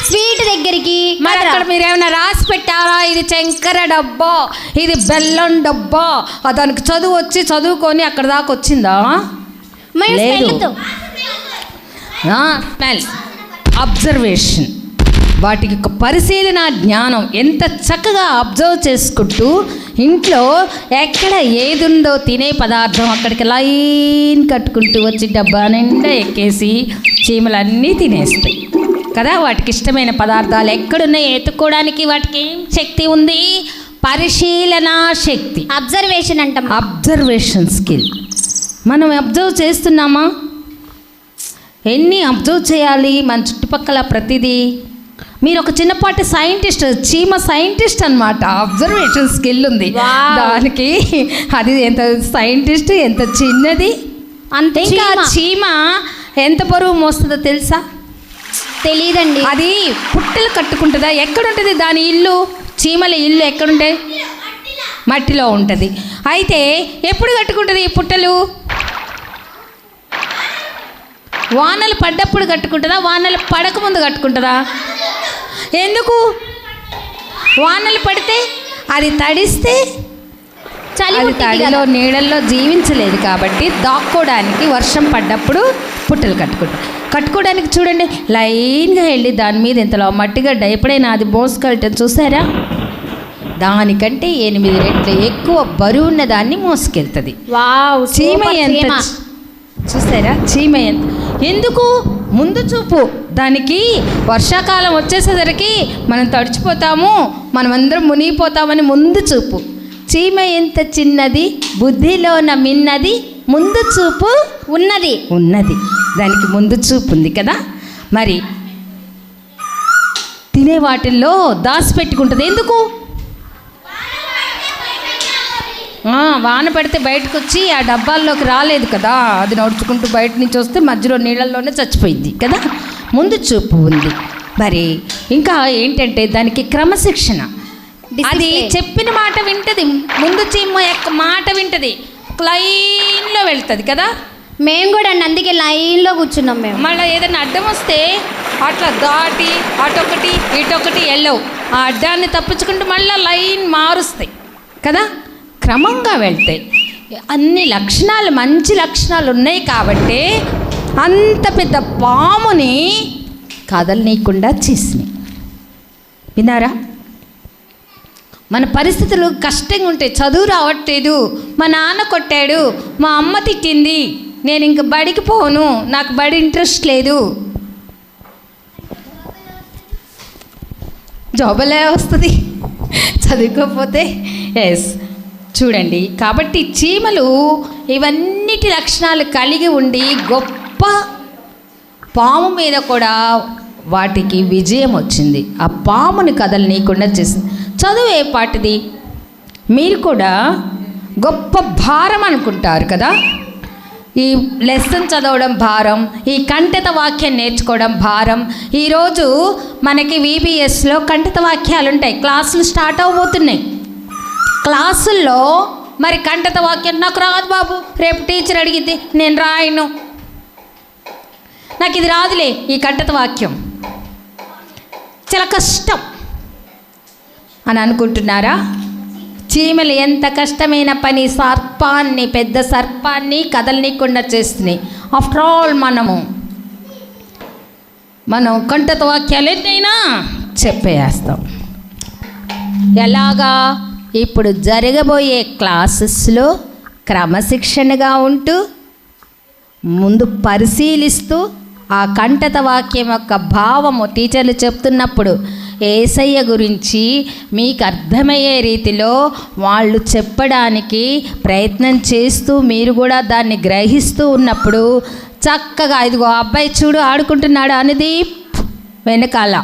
స్వీట్ దగ్గరికి. మరి అక్కడ మీరు ఏమైనా రాసి పెట్టారా? ఇది చక్కెర డబ్బా, ఇది బెల్లం డబ్బా, దానికి చదువు వచ్చి చదువుకొని అక్కడ దాకా వచ్చిందా? లేదు. స్మెల్, అబ్జర్వేషన్, వాటికి ఒక పరిశీలన జ్ఞానం. ఎంత చక్కగా అబ్జర్వ్ చేసుకుంటూ ఇంట్లో ఎక్కడ ఏది ఉందో తినే పదార్థం అక్కడికి లైన్ కట్టుకుంటూ వచ్చి డబ్బా నిండా ఎక్కేసి చీమలన్నీ తినేస్తాయి కదా. వాటికి ఇష్టమైన పదార్థాలు ఎక్కడున్నాయి ఎత్తుకోవడానికి వాటికి ఏం శక్తి ఉంది? పరిశీలన శక్తి, అబ్జర్వేషన్ అంటాం. Observation skill. మనం అబ్జర్వ్ చేస్తున్నామా? ఎన్ని అబ్జర్వ్ చేయాలి మన చుట్టుపక్కల ప్రతిదీ. మీరు ఒక చిన్నపాటి సైంటిస్ట్, చీమ సైంటిస్ట్ అన్నమాట. అబ్జర్వేషన్ స్కిల్ ఉంది దానికి. అది ఎంత సైంటిస్ట్, ఎంత చిన్నది అంతే. ఇంకా చీమ ఎంత బరువు మోస్తుందో తెలుసా? తెలియదండి. అది పుట్టలు కట్టుకుంటుందా? ఎక్కడుంటుంది దాని ఇల్లు? చీమల ఇల్లు ఎక్కడుంటాయి? మట్టిలో ఉంటుంది. అయితే ఎప్పుడు కట్టుకుంటుంది ఈ పుట్టలు? వానలు పడ్డప్పుడు కట్టుకుంటుందా? వానలు పడకముందు కట్టుకుంటుందా? ఎందుకు? వానలు పడితే అది తడిస్తే అది తడిలో నీళ్ళల్లో జీవించలేదు కాబట్టి దాక్కోవడానికి వర్షం పడ్డప్పుడు పుట్టలు కట్టుకోవడానికి చూడండి లైన్గా వెళ్ళి దాని మీద ఇంతలో మట్టిగడ్డ ఎప్పుడైనా అది మోసుకెళ్ళటం చూసారా? దానికంటే 8 రెట్లు ఎక్కువ బరువు ఉన్న దాన్ని మోసుకెళ్తుంది. చీమ ఎంత చూసారా? చీమ ఎంత ఎందుకు? ముందు చూపు. దానికి వర్షాకాలం వచ్చేసేసరికి మనం తడిచిపోతాము, మనమందరం మునిగిపోతామని ముందు చూపు. చీమ ఎంత చిన్నది, బుద్ధిలోన మిన్నది, ముందు చూపు ఉన్నది. దానికి ముందు చూపు ఉంది కదా. మరి తినే వాటిల్లో దాచిపెట్టుకుంటుంది. ఎందుకు? వాన పడితే బయటకు వచ్చి ఆ డబ్బాల్లోకి రాలేదు కదా, అది నడుచుకుంటూ బయట నుంచి వస్తే మధ్యలో నీళ్ళల్లోనే చచ్చిపోయింది కదా. ముందు చూపు ఉంది. మరి ఇంకా ఏంటంటే దానికి క్రమశిక్షణ. అది చెప్పిన మాట వింటది. ముందు చీమ యొక్క మాట వింటది, లైన్లో వెళ్తుంది కదా. మేము కూడా అండి అందుకే లైన్లో కూర్చున్నాం మేము. మళ్ళీ ఏదైనా అడ్డం వస్తే అట్లా దాటి అటొకటి ఇటొకటి వెళ్ళవు. ఆ అడ్డాన్ని తప్పించుకుంటూ మళ్ళీ లైన్ మారుస్తాయి కదా, క్రమంగా వెళ్తాయి. అన్ని లక్షణాలు, మంచి లక్షణాలు ఉన్నాయి కాబట్టి అంత పెద్ద పాముని కదలనీయకుండా చేసినాయి. విన్నారా? మన పరిస్థితులు కష్టంగా ఉంటాయి. చదువు రావట్లేదు, మా నాన్న కొట్టాడు, మా అమ్మ తిట్టింది, నేను ఇంక బడికి పోను, నాకు బడి ఇంట్రెస్ట్ లేదు, జాబ్ ఎలా వస్తుంది చదువుకోకపోతే? ఎస్, చూడండి. కాబట్టి చీమలు ఇవన్నిటి లక్షణాలు కలిగి ఉండి గొప్ప పాము మీద కూడా వాటికి విజయం వచ్చింది. ఆ పాముని కదలనీయకుండా చేసింది. చదువు ఏ పాటిది? మీరు కూడా గొప్ప భారం అనుకుంటారు కదా. ఈ లెసన్ చదవడం భారం, ఈ కంఠిత వాక్యం నేర్చుకోవడం భారం. ఈరోజు మనకి VBSలో కంఠిత వాక్యాలు ఉంటాయి. క్లాసులు స్టార్ట్ అవబోతున్నాయి. క్లాసుల్లో మరి కంఠిత వాక్యం నాకు రాదు బాబు, రేపు టీచర్ అడిగిద్ది, నేను రాయను, నాకు ఇది రాదులే, ఈ కంఠిత వాక్యం చాలా కష్టం అని అనుకుంటున్నారా? చీమలు ఎంత కష్టమైన పని, సర్పాన్ని, పెద్ద సర్పాన్ని కదలనీయకుండా చేస్తున్నాయి. ఆఫ్టర్ ఆల్ మనం కంఠిత వాక్యాలు ఎన్నైనా చెప్పేస్తాం. ఎలాగా? ఇప్పుడు జరగబోయే క్లాసెస్లో క్రమశిక్షణగా ఉంటూ ముందు పరిశీలిస్తూ ఆ కంఠిత వాక్యం యొక్క భావము టీచర్లు చెప్తున్నప్పుడు యేసయ్య గురించి మీకు అర్థమయ్యే రీతిలో వాళ్ళు చెప్పడానికి ప్రయత్నం చేస్తూ మీరు కూడా దాన్ని గ్రహిస్తూ ఉన్నప్పుడు చక్కగా ఇదిగో అబ్బాయి చూడు ఆడుకుంటున్నాడు అనేది వెనకాల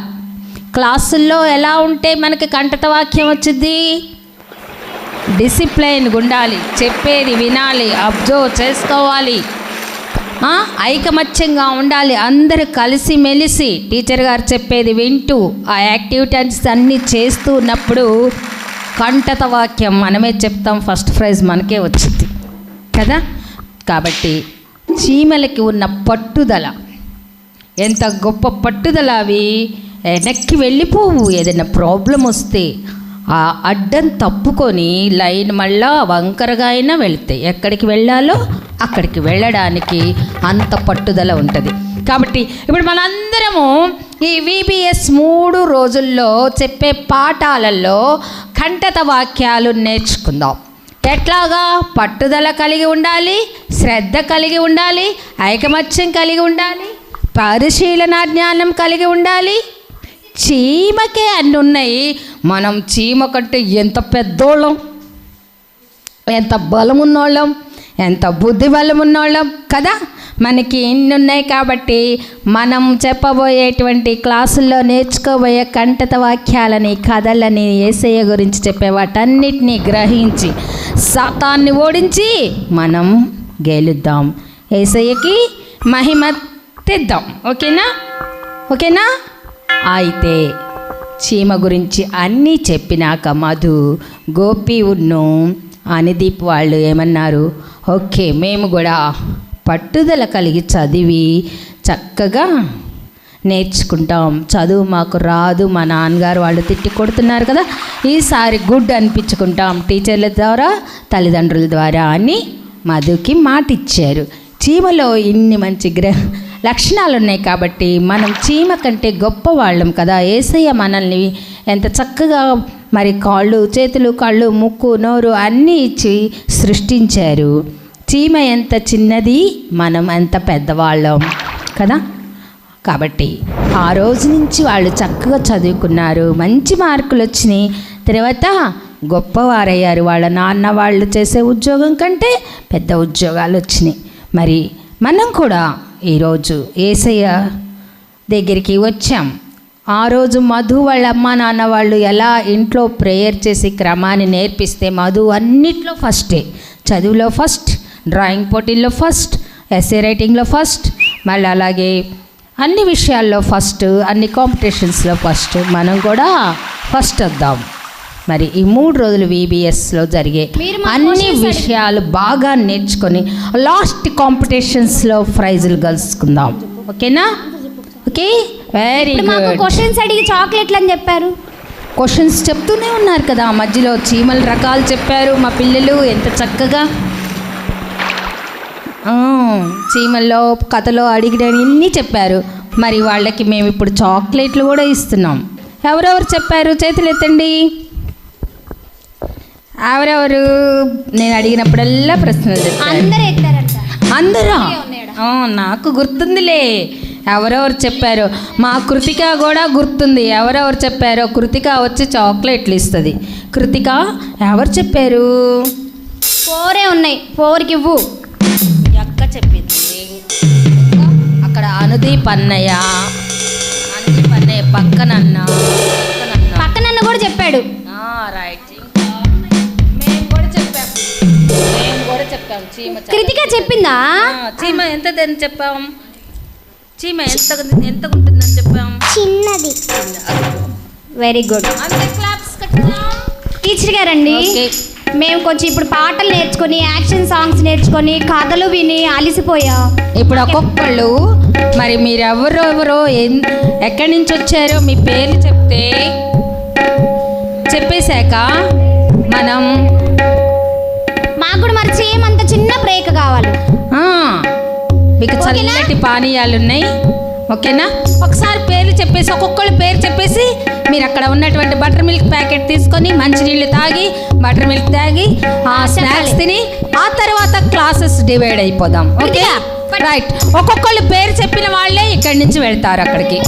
క్లాసుల్లో ఎలా ఉంటే మనకి కంఠిత వాక్యం వచ్చింది? డిసిప్లైన్గా ఉండాలి, చెప్పేది వినాలి, అబ్జర్వ్ చేసుకోవాలి, ఐకమత్యంగా ఉండాలి, అందరూ కలిసి మెలిసి టీచర్ గారు చెప్పేది వింటూ ఆ యాక్టివిటీస్ అన్నీ చేస్తూ ఉన్నప్పుడు కంఠిత వాక్యం మనమే చెప్తాం, ఫస్ట్ ప్రైజ్ మనకే వచ్చింది కదా. కాబట్టి చీమలకి ఉన్న పట్టుదల ఎంత గొప్ప పట్టుదల! అవి వెనక్కి వెళ్ళిపోవు. ఏదైనా ప్రాబ్లం వస్తే ఆ అడ్డం తప్పుకొని లైన్ మళ్ళా వంకరగా అయినా వెళ్తాయి. ఎక్కడికి వెళ్ళాలో అక్కడికి వెళ్ళడానికి అంత పట్టుదల ఉంటుంది. కాబట్టి ఇప్పుడు మనందరము ఈ VBS 3 రోజుల్లో చెప్పే పాఠాలలో కంఠిత వాక్యాలు నేర్చుకుందాం. ఎట్లాగా? పట్టుదల కలిగి ఉండాలి, శ్రద్ధ కలిగి ఉండాలి, ఐకమత్యం కలిగి ఉండాలి, పరిశీలన జ్ఞానం కలిగి ఉండాలి. చీమకే అన్నీ ఉన్నాయి. మనం చీమ కంటే ఎంత పెద్దోళ్ళం, ఎంత బలం ఉన్నోళ్ళం, ఎంత బుద్ధి బలం ఉన్నోళ్ళం కదా. మనకి ఇన్ని ఉన్నాయి. కాబట్టి మనం చెప్పబోయేటువంటి క్లాసుల్లో నేర్చుకోబోయే కంఠిత వాక్యాలని, కథలని, యేసయ్య గురించి చెప్పే వాటన్నిటినీ గ్రహించి సాతాన్ని ఓడించి మనం గెలుద్దాం, యేసయ్యకి మహిమ తెద్దాం. ఓకేనా? అయితే చీమ గురించి అన్నీ చెప్పినాక మధు, గోపి, అనిదీప్ వాళ్ళు ఏమన్నారు? ఓకే, మేము కూడా పట్టుదల కలిగి చదివి చక్కగా నేర్చుకుంటాం. చదువు మాకు రాదు, మా నాన్నగారు వాళ్ళు తిట్టి కొడుతున్నారు కదా, ఈసారి గుడ్ అనిపించుకుంటాం టీచర్ల ద్వారా, తల్లిదండ్రుల ద్వారా అని మధుకి మాట ఇచ్చారు. చీమలో ఇన్ని మంచి లక్షణాలు ఉన్నాయి కాబట్టి మనం చీమ కంటే గొప్పవాళ్ళం కదా. యేసయ్య మనల్ని ఎంత చక్కగా మరి కాళ్ళు, చేతులు, కళ్ళు, ముక్కు, నోరు అన్నీ ఇచ్చి సృష్టించారు. చీమ ఎంత చిన్నది, మనం ఎంత పెద్దవాళ్ళం కదా. కాబట్టి ఆ రోజు నుంచి వాళ్ళు చక్కగా చదువుకున్నారు, మంచి మార్కులు వచ్చినాయి, తర్వాత గొప్పవారయ్యారు. వాళ్ళ నాన్న వాళ్ళు చేసే ఉద్యోగం కంటే పెద్ద ఉద్యోగాలు వచ్చినాయి. మరి మనం కూడా ఈరోజు యేసయ్య దగ్గరికి వచ్చాం. ఆ రోజు మధు వాళ్ళ అమ్మ నాన్న వాళ్ళు ఎలా ఇంట్లో ప్రేయర్ చేసి క్రమాన్ని నేర్పిస్తే మధు అన్నిట్లో ఫస్టే, చదువులో ఫస్ట్, డ్రాయింగ్ పోటీల్లో ఫస్ట్, ఎస్సే రైటింగ్లో ఫస్ట్, మళ్ళీ అలాగే అన్ని విషయాల్లో ఫస్ట్, అన్ని కాంపిటీషన్స్లో ఫస్ట్. మనం కూడా ఫస్ట్ వద్దాం. మరి ఈ 3 రోజులు VBSలో జరిగే మీరు మా అన్ని questions విషయాలు బాగా నేర్చుకొని లాస్ట్ కాంపిటీషన్స్లో ప్రైజులు గెలుచుకుందాం. ఓకేనా? ఓకే, వెరీ ఇప్పుడు మాకు గుడ్. క్వశ్చన్స్ అడిగి చాక్లెట్లు అని చెప్పారు. క్వశ్చన్స్ చెప్తూనే ఉన్నారు కదా, మధ్యలో చీమల రకాలు చెప్పారు మా పిల్లలు ఎంత చక్కగా. చీమల్లో కథలో అడిగినన్ని చెప్పారు. మరి వాళ్ళకి మేము ఇప్పుడు చాక్లెట్లు కూడా ఇస్తున్నాం. ఎవరెవరు చెప్పారు చేతులు ఎత్తండి. ఎవరెవరు నేను అడిగినప్పుడల్లా ప్రశ్నలు చెప్పారు. అందరూ ఎత్తారంట. అందరా? నాకు గుర్తుందిలే ఎవరెవరు చెప్పారు. మా కృతిక కూడా గుర్తుంది ఎవరెవరు చెప్పారో. కృతిక వచ్చి చాక్లెట్లు ఇస్తుంది. కృతిక ఎవరు చెప్పారు? 4 ఉన్నాయి, 4కి ఇవ్వు. అక్క చెప్పింది. అక్కడ అనుదీప్ అన్నయ్య పక్కనన్న పక్కనన్న కూడా చెప్పాడు. రైట్. మేము కూడా చెప్పాం చీమ. కృతిక చెప్పిందా? చీమ ఎంతదని చెప్పాం. చీమ ఎంత ఉంటుందని చెప్పాం. చిన్నది. Very good. టీచర్ గారండి, మేము కొంచెం ఇప్పుడు పాటలు నేర్చుకొని యాక్షన్ సాంగ్స్ నేర్చుకొని కథలు విని అలిసిపోయాం. ఇప్పుడు ఒక్కొక్కళ్ళు మరి మీరు ఎవరెవరో ఎక్కడి నుంచి వచ్చారో మీ పేర్లు చెప్తే చెప్పేశాక మనం మాకు కూడా మరి చేయమంత చిన్న బ్రేక్ కావాలి. మీకు చల్లటి పానీయాలు ఉన్నాయి. ఓకేనా? ఒకసారి పేర్లు చెప్పేసి ఒక్కొక్కళ్ళు పేరు చెప్పేసి మీరు అక్కడ ఉన్నటువంటి బటర్ మిల్క్ ప్యాకెట్ తీసుకొని మంచినీళ్ళు తాగి బటర్ మిల్క్ తాగి స్నాక్స్ తిని ఆ తర్వాత క్లాసెస్ డివైడ్ అయిపోదాం. Okay, right. ఒక్కొక్కళ్ళు పేరు చెప్పిన వాళ్ళే ఇక్కడి నుంచి వెళ్తారు అక్కడికి.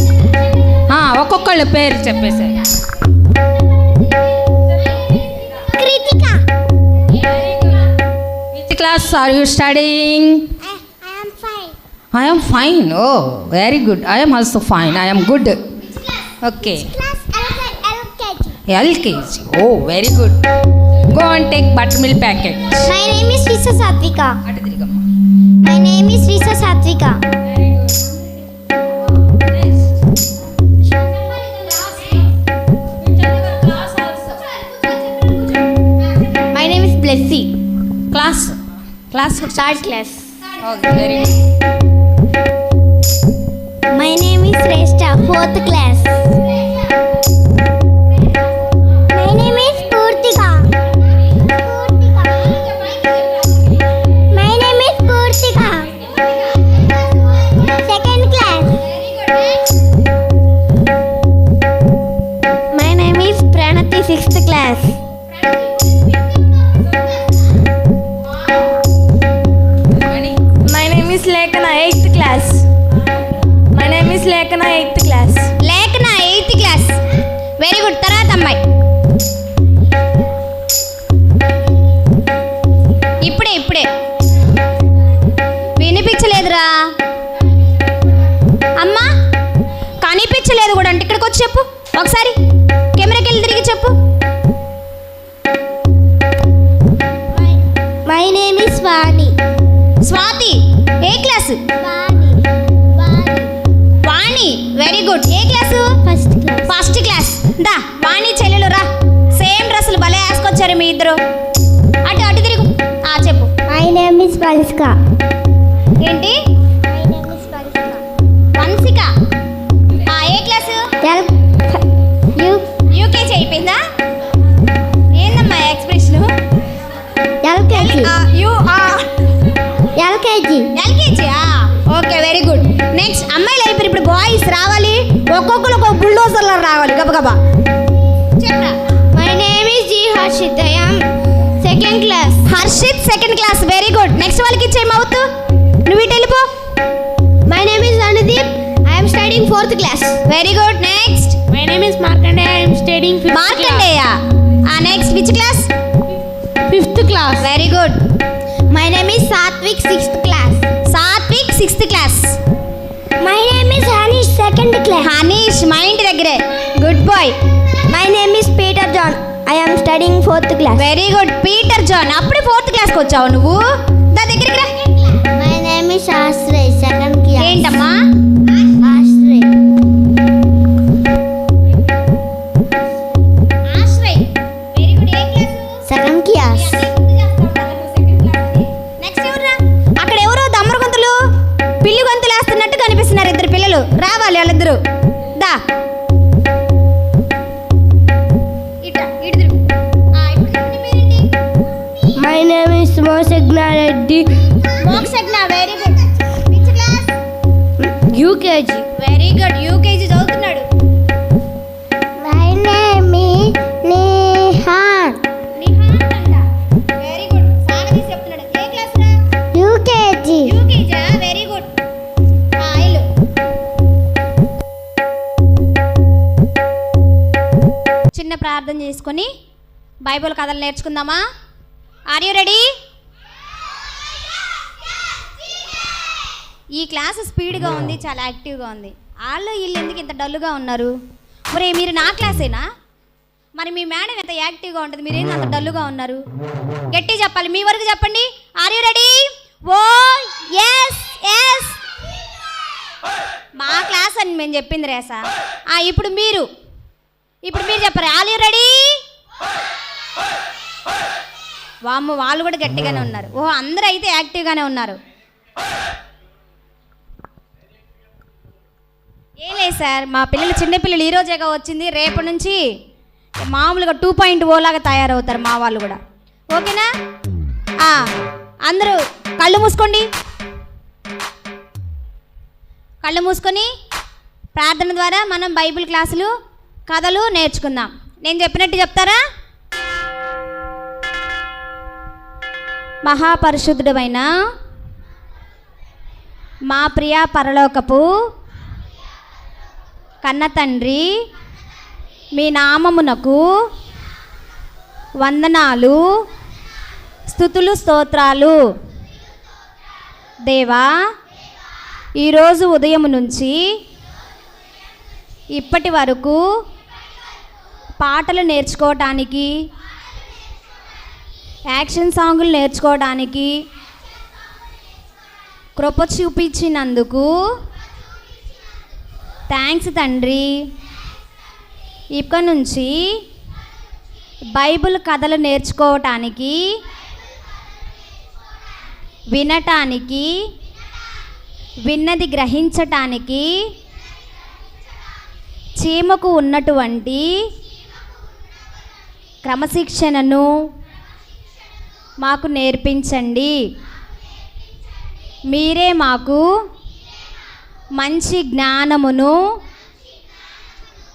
ఒక్కొక్కళ్ళు పేరు చెప్పేసారు. Which class are you studying? I am fine. Oh, very good. I am also fine. I am good. Okay. LKG. Oh, very good. Go and take buttermilk packet. My name is Risa Satvika. అటు తిరిగమ్మా. My name is Risa Satvika. My name is Blessy. Class. Third class. Okay, very good. My name is Reshta, 4th class. My name is Purtika. My name is Purtika. 2nd class. My name is Pranati, 6th class. My name is Lekana, 8th class. My name is Lekana, 8th class. Lekana, 8th class. Very good. తర్వాత అమ్మాయి. ఇప్పుడే వినిపించలేదురా అమ్మా. కనిపించలేదు కూడా అంటే ఇక్కడికి వచ్చి చెప్పు ఒకసారి. కెమెరాకి వెళ్ళి తిరిగి చెప్పు. My name is Vani. Swathi, ఏ క్లాస్? Vani, very good. ఏ క్లాసు? First class. దా వాణి చెల్లెలు రా. సేమ్ డ్రెస్సులు భలే వేసుకొచ్చారు మీ ఇద్దరు. అటు తిరుగు. చెప్పు. My name is Vanshika. ఏంటి? My name is Vanshika. Vanshika. ఏ క్లాసు? యూకేజీ అయిపోయిందా? ఏందమ్మా expression? LKG. LKG. Okay, very good. Next అమ్మాయిలు అయిపోయి ఇప్పుడు బాయ్స్ రావాలి. ఒక్కొక్కరు ఒక బుల్డోజర్లో రావాలి గబగబా. చెప్పరా. My name is G Harshit. I am 2nd class. Harshit, 2nd class. Very good. Next వాళ్ళకి ఇచ్చే మౌత్. నువ్వు ఇటు వెళ్ళిపో. My name is Anudeep. I am studying 4th class. Very good. Next. My name is Markandeya. I am studying 5th class. Markandeya. Next which class? 5th class. Very good. My name is Satvik, 6th class. Satvik, 6th class. My name is Hanish, 2nd class. Hanish, మా ఇంటి దగ్గరే. Good boy. My name is Peter John. I am studying 4th class. Very good. Peter John. అప్పుడే 4th క్లాస్కి వచ్చావు నువ్వు. దా దగ్గరికి రా. My name is Ashray, 2nd class. ఏంటమ్మా? ఆశ్రయ్. కనిపిస్తున్నారు ఇద్దరు పిల్లలు, రావాలి వాళ్ళిద్దరు. దా My name is Mosegna Reddy. Mokshagna, very good. Which class? UKG. Very good, UKG చదువుతున్నాడు. My name is Nehan. Nihan అంట. వెరీ గుడ్, సాగదీసి చెప్తున్నాడు. ఏ క్లాస్ రా? UKG. యూకేజా, very good. ఇల్లు చిన్న ప్రార్థన చేసుకొని బైబిల్ కథలు నేర్చుకుందామా? Are you ready? ఈ క్లాస్ స్పీడ్గా ఉంది, చాలా యాక్టివ్గా ఉంది. వాళ్ళు వీళ్ళు ఎందుకు ఇంత డల్గా ఉన్నారు? మరి మీరు నా క్లాసేనా? మరి మీ మేడం ఎంత యాక్టివ్గా ఉంటుంది, మీరేంది అంత డల్గా ఉన్నారు? గట్టి చెప్పాలి, మీ వరకు చెప్పండి. Are you ready? Oh yes yes. మా క్లాస్ అని మేము చెప్పింది రేసా. ఇప్పుడు మీరు చెప్పారు. Are you ready? వామ్మ, వాళ్ళు కూడా గట్టిగానే ఉన్నారు. ఓహో, అందరూ అయితే యాక్టివ్గానే ఉన్నారు. ఏం లేదు సార్, మా పిల్లలు చిన్నపిల్లలు ఈరోజేగా వచ్చింది, రేపటి నుంచి మామూలుగా 2.0 లాగా తయారవుతారు మా వాళ్ళు కూడా. ఓకేనా? అందరూ కళ్ళు మూసుకోండి. కళ్ళు మూసుకొని ప్రార్థన ద్వారా మనం బైబిల్ క్లాసులు కథలు నేర్చుకుందాం. నేను చెప్పినట్టు చెప్తారా? మహాపరిశుద్ధుడైన మా ప్రియ పరలోకపు కన్న తండ్రి, మీ నామమునకు వందనాలు, స్తుతులు, స్తోత్రాలు. దేవా, ఈరోజు ఉదయం నుంచి ఇప్పటి వరకు పాటలు నేర్చుకోవటానికి, యాక్షన్ సాంగులు నేర్చుకోవడానికి కృప చూపించినందుకు థ్యాంక్స్ తండ్రి. ఇక నుంచి బైబిల్ కథలు నేర్చుకోవటానికి, వినటానికి, విన్నది గ్రహించటానికి చీమకు ఉన్నటువంటి క్రమశిక్షణను మాకు నేర్పించండి. మీరే మాకు మంచి జ్ఞానమును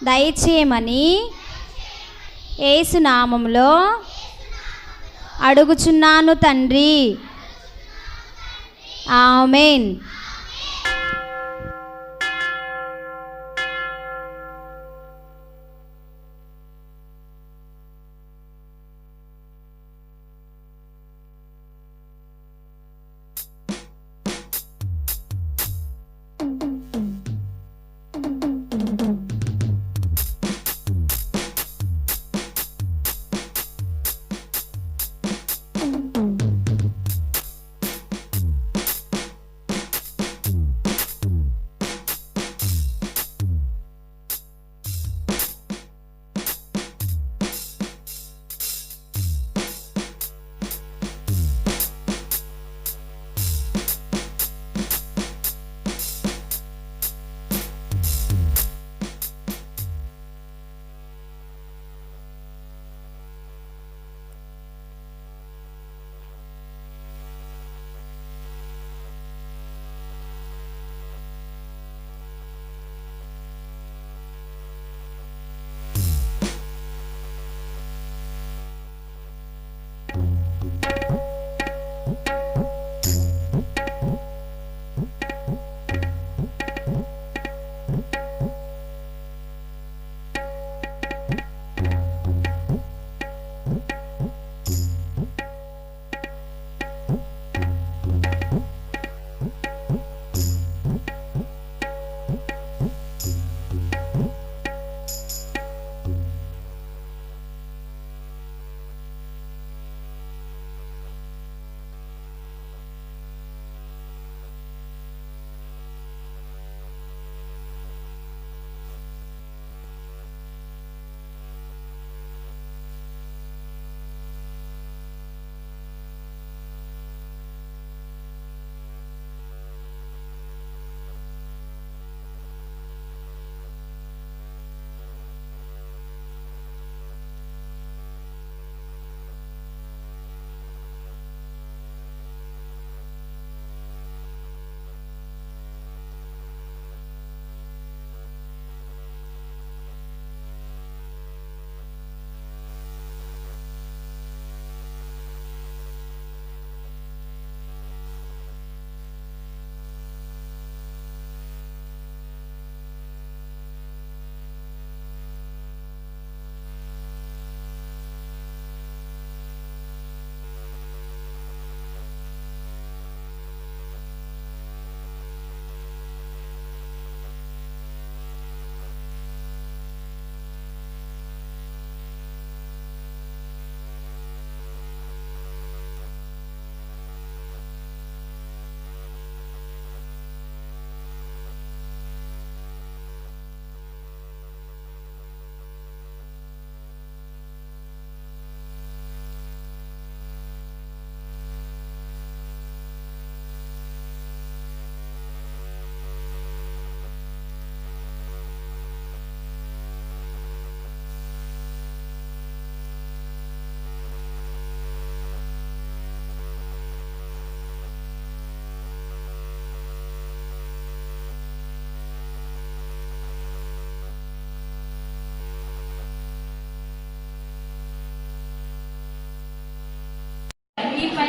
దయచేయమని యేసు నామములో అడుగుచున్నాను తండ్రి. ఆమేన్.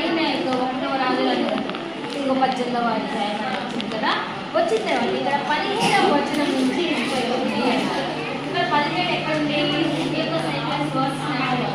ఈయన ఇంకో 1వ రాజులను ఇంకో 18వ అధ్యాయం వచ్చింది కదా. వచ్చింది ఇక్కడ 17వ వచనం నుంచి 31 అంటారు. ఇక్కడ 17 ఎక్కడుంది? ఈ యొక్క సెంటెన్స్ వర్స్ 17వ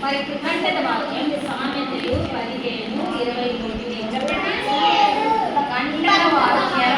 మరి కృతజ్ఞత వాక్యం సామెతలు 15:29 చెప్పండి. కంటక వాక్యం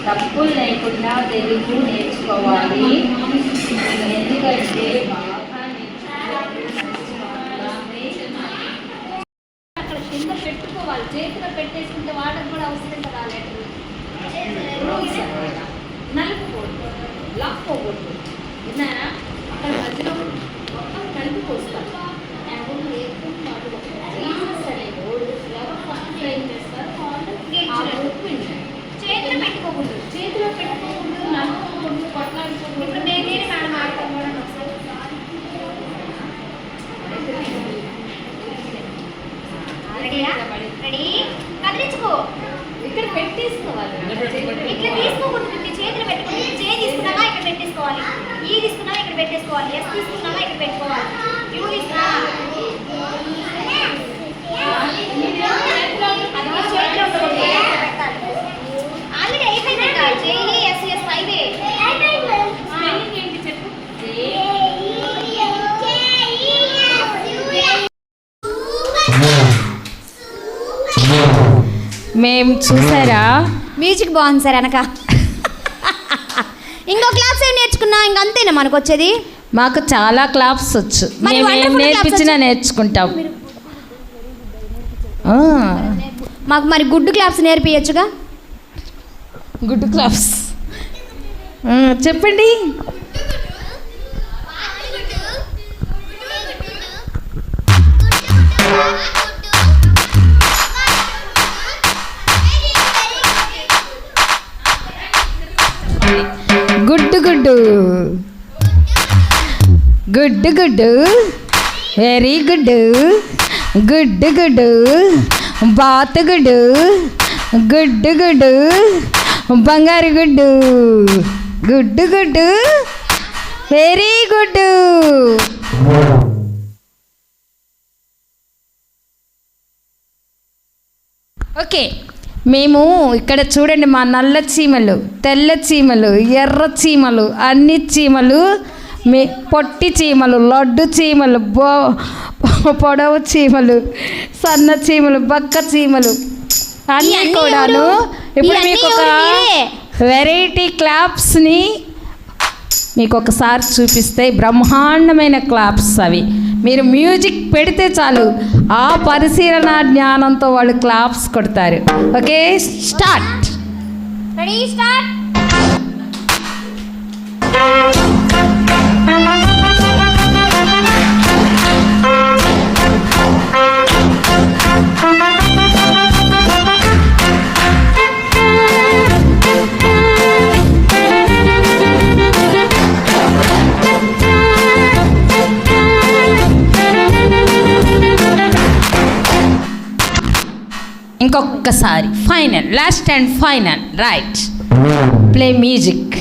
తప్పులు లేకుండా తెలుగు నేర్చుకోవాలి. ఎందుకంటే అక్కడ కింద పెట్టుకోవాలి, చేతిలో పెట్టేసుకుంటే వాటర్ కూడా అవసరం కదా. నలుపుకోవద్దు, లాక్కోకూడదు. విన్నారా? అక్కడ మధ్యలో మొత్తం కలిపిపోస్తారు. చేతిలో పెట్టుకోకూడదు, చేతిలో పెట్టుకోకూడదు, నలుపుకోకూడదు, కొట్లాడుకోకూడదు. ఇప్పుడు నేను మేడం ఆడతాం కూడా ఒకసారి. రెడీయా? రెడీ? కదిలించుకో. ఇక్కడ పెట్టేసుకోవాలి. ఇట్లా తీసుకోకూడదు, మీ చేతులు పెట్టుకోండి. జే తీసుకున్నావా ఇక్కడ పెట్టేసుకోవాలి, ఈ తీసుకున్నావా ఇక్కడ పెట్టేసుకోవాలి, ఎస్ తీసుకున్నావా ఇక్కడ పెట్టుకోవాలి, యూ తీసుకున్నావా ఆల్రెడీ అయిపోయిందంట. జేఈ ఎస్ఎస్ 5 ఏంటి చెప్పు. మేము చూసారా మ్యూజిక్ బాగుంది సార్ అనక. ఇంకో క్లాస్ ఏం నేర్చుకున్నా ఇంక అంతేనా మనకు వచ్చేది? మాకు చాలా క్లాప్స్ వచ్చు. మరి మేము ఏం wonderful నేర్పించినా claps నేర్చుకుంటాం. మాకు మరి గుడ్ క్లాప్స్ నేర్పించచ్చుగా. గుడ్ క్లాప్స్ చెప్పండి. గుడ్డు గుడ్డు గుడ్డు గుడ్డు వెరీ గుడ్ గుడ్డు గుడ్డు బాత్ గుడ్డు గుడ్డు గుడ్డు బంగారు గుడ్డు గుడ్డు గుడ్డు వెరీ గుడ్. ఓకే, మేము ఇక్కడ చూడండి, మా నల్ల చీమలు, తెల్ల చీమలు, ఎర్ర చీమలు, అన్ని చీమలు, పొట్టి చీమలు, లడ్డు చీమలు, పొడవు చీమలు, సన్న చీమలు, బక్క చీమలు అన్నీ కూడాను. ఇప్పుడు మీకు ఒక వెరైటీ క్లాప్స్ని మీకు ఒకసారి చూపిస్తే బ్రహ్మాండమైన క్లాప్స్ అవి. మీరు మ్యూజిక్ పెడితే చాలు ఆ పరిశీలన జ్ఞానంతో వాళ్ళు క్లాప్స్ కొడతారు. Okay, start. Ready, start. ఇంకొకసారి final, last and final. Right, play music.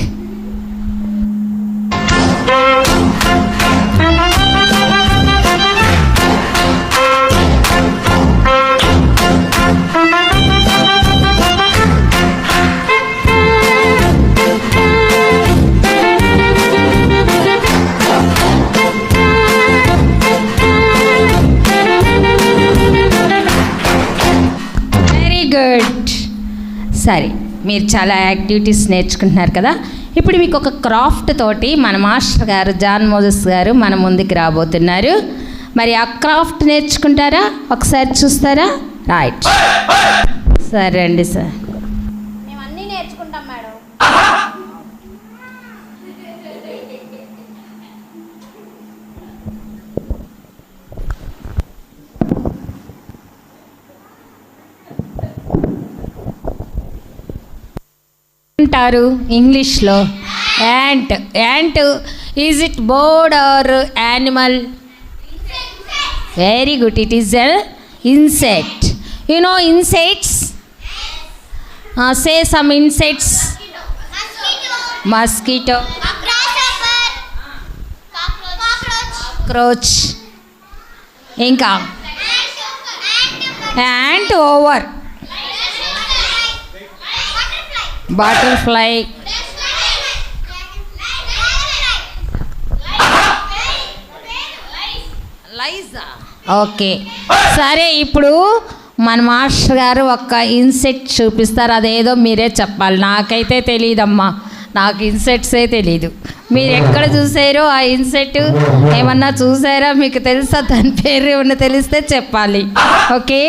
Good. సరే, మీరు చాలా యాక్టివిటీస్ నేర్చుకుంటున్నారు కదా. ఇప్పుడు మీకు ఒక క్రాఫ్ట్ తోటి మన మాస్టర్ గారు జాన్ మోజెస్ గారు మన ముందుకు రాబోతున్నారు. మరి ఆ క్రాఫ్ట్ నేర్చుకుంటారా? ఒకసారి చూస్తారా? రైట్, సరే అండి సార్. మేము అన్నీ నేర్చుకుంటాం మేడం. అంటారు ఇంగ్లీష్లో ant. Ant is it bird or animal? Very good, it is a insect. You know insects? Say some insects. Mosquito, cockroach, ఇంకా యాంట్ ఓవర్, బటర్ఫ్లై, లైజా. ఓకే, సరే. ఇప్పుడు మన మాస్టర్ గారు ఒక ఇన్సెక్ట్ చూపిస్తారు. అదేదో మీరే చెప్పాలి. నాకైతే తెలియదమ్మా, నాకు ఇన్సెక్ట్సే తెలీదు. మీరు ఎక్కడ చూసారో ఆ ఇన్సెక్ట్ ఏమన్నా చూసారా? మీకు తెలుసా? దాని పేరు ఏమన్నా తెలిస్తే చెప్పాలి. ఓకే,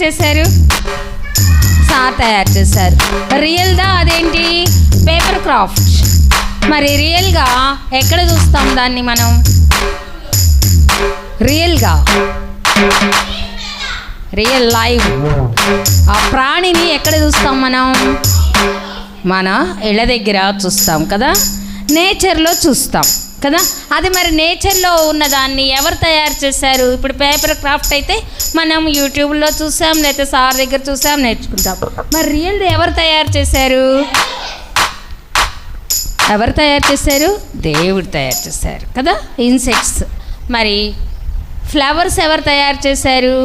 చేశారు? సార్ తయారు చేశారు. రియల్దా అదేంటి? Paper craft. మరి రియల్గా ఎక్కడ చూస్తాం దాన్ని మనం? రియల్గా రియల్ లైవ్ ఆ ప్రాణిని ఎక్కడ చూస్తాం మనం? మన ఇళ్ళ దగ్గర చూస్తాం కదా, నేచర్లో చూస్తాం కదా. అది మరి నేచర్లో ఉన్నదాన్ని ఎవరు తయారు చేశారు? ఇప్పుడు పేపర్ క్రాఫ్ట్ అయితే మనం యూట్యూబ్లో చూసాం, లేకపోతే సార్ దగ్గర చూసాం, నేర్చుకుంటాం. మరి రియల్ ఎవరు తయారు చేశారు? ఎవరు తయారు చేశారు? దేవుడు తయారు చేశారు కదా. ఇన్సెక్ట్స్. మరి ఫ్లవర్స్ ఎవరు తయారు చేశారు?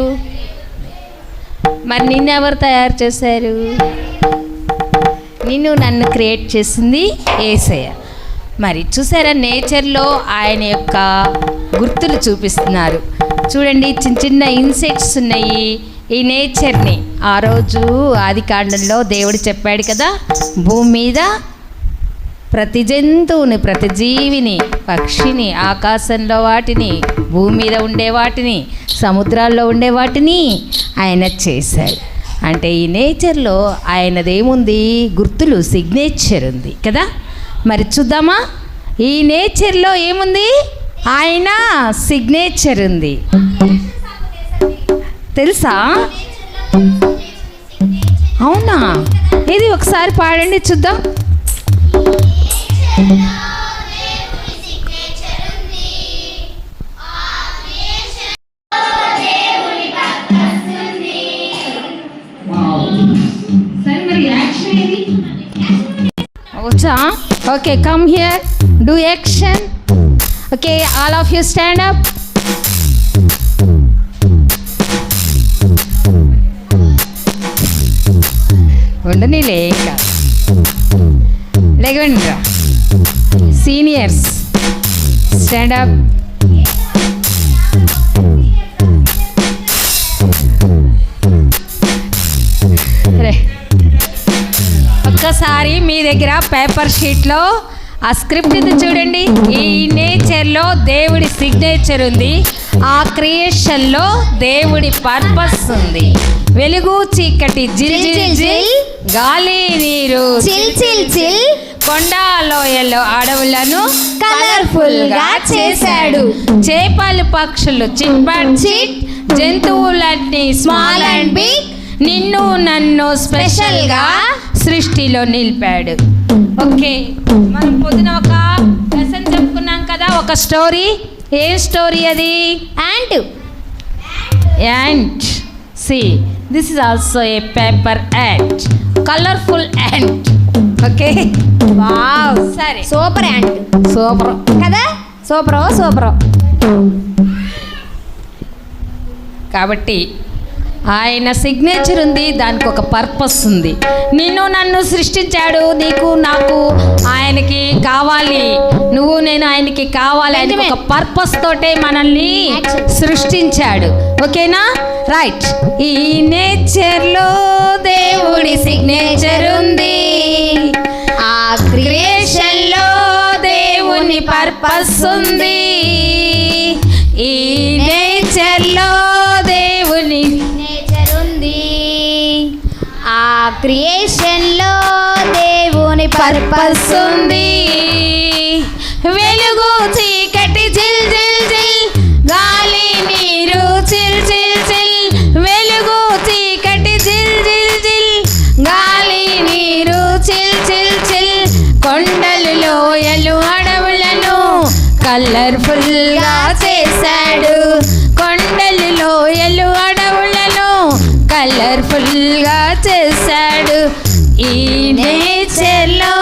మరి నిన్ను ఎవరు తయారు చేశారు? నిన్ను నన్ను క్రియేట్ చేసింది యేసయ్య. మరి చూసారా, నేచర్లో ఆయన యొక్క గుర్తులు చూపిస్తున్నారు. చూడండి, చిన్న చిన్న ఇన్సెక్ట్స్ ఉన్నాయి ఈ నేచర్ని. ఆ రోజు ఆదికాండంలో దేవుడు చెప్పాడు కదా, భూమి మీద ప్రతి జంతువుని, ప్రతి జీవిని, పక్షిని, ఆకాశంలో వాటిని, భూమి మీద ఉండే వాటిని, సముద్రాల్లో ఉండే వాటిని ఆయన చేశాడు. అంటే ఈ నేచర్లో ఆయనదేముంది? గుర్తులు, సిగ్నేచర్ ఉంది కదా. మరి చూద్దామా, ఈ నేచర్లో ఏముంది? ఆయన సిగ్నేచర్ ఉంది. తెలుసా? అవునా? ఇది ఒకసారి పాడండి చూద్దాం. వచ్చా? Okay, come here, do action. Okay, all of you stand up. ఉండని లేక లేకండి రా. Seniors stand up. ఒక్కసారి మీ దగ్గర పేపర్ షీట్లో ఆ స్క్రిప్ట్ ఇది చూడండి. ఈ నేచర్లో దేవుడి సిగ్నేచర్ ఉంది. ఆ క్రియేషన్లో దేవుడి పర్పస్ ఉంది. వెలుగు చీకటి, జిల్ జిల్ జిల్, గాలి నీరు చిల్ చిల్ చిల్, కొండ లోయలో అడవులను కలర్ఫుల్ గా చేశాడు. చేపలు పక్షులు చిట్ బట్ చిట్, జంతువులన్నీ స్మాల్ అండ్ బిగ్, నిన్ను నన్ను స్పెషల్ గా సృష్టిలో నిలిపాడు. ఓకే, మనం పొద్దున ఒక లెసన్ చెప్పుకున్నాం కదా, ఒక స్టోరీ. ఏ స్టోరీ అది? Ant. See, this is also a paper ant, colourful ant. Okay, wow, సరే, సూపర్ యాంట్. సూపర్ కదా, సూపర్ సూపర్. కాబట్టి ఆయన సిగ్నేచర్ ఉంది, దానికి ఒక పర్పస్ ఉంది. నిన్ను నన్ను సృష్టించాడు, నీకు నాకు ఆయనకి కావాలి, నువ్వు నేను ఆయనకి కావాలి. ఆయనకి ఒక పర్పస్ తోటే మనల్ని సృష్టించాడు. ఓకేనా? రైట్. ఈ నేచర్లో దేవుడి సిగ్నేచర్ ఉంది, ఆ క్రియేషన్లో దేవుని పర్పస్ ఉంది. ఈ నేచర్లో దేవుని నేచర్ ఉంది, ఆ క్రియేషన్లో దేవుని పర్పస్ ఉంది. వెలుగు చీకటి జిల్ జిల్ జిల్, గాలి నీరు చిల్ చిల్ చిల్. వెలుగు చీకటి జిల్ జిల్ జిల్, గాలి నీరు చిల్ చిల్ చిల్. కొండలు లోయలు అడవులను కలర్ఫుల్గా చేశాడు, కొండలు లోయలు అడవులను కలర్ఫుల్గా చేశాడు. ఈ నేచర్లో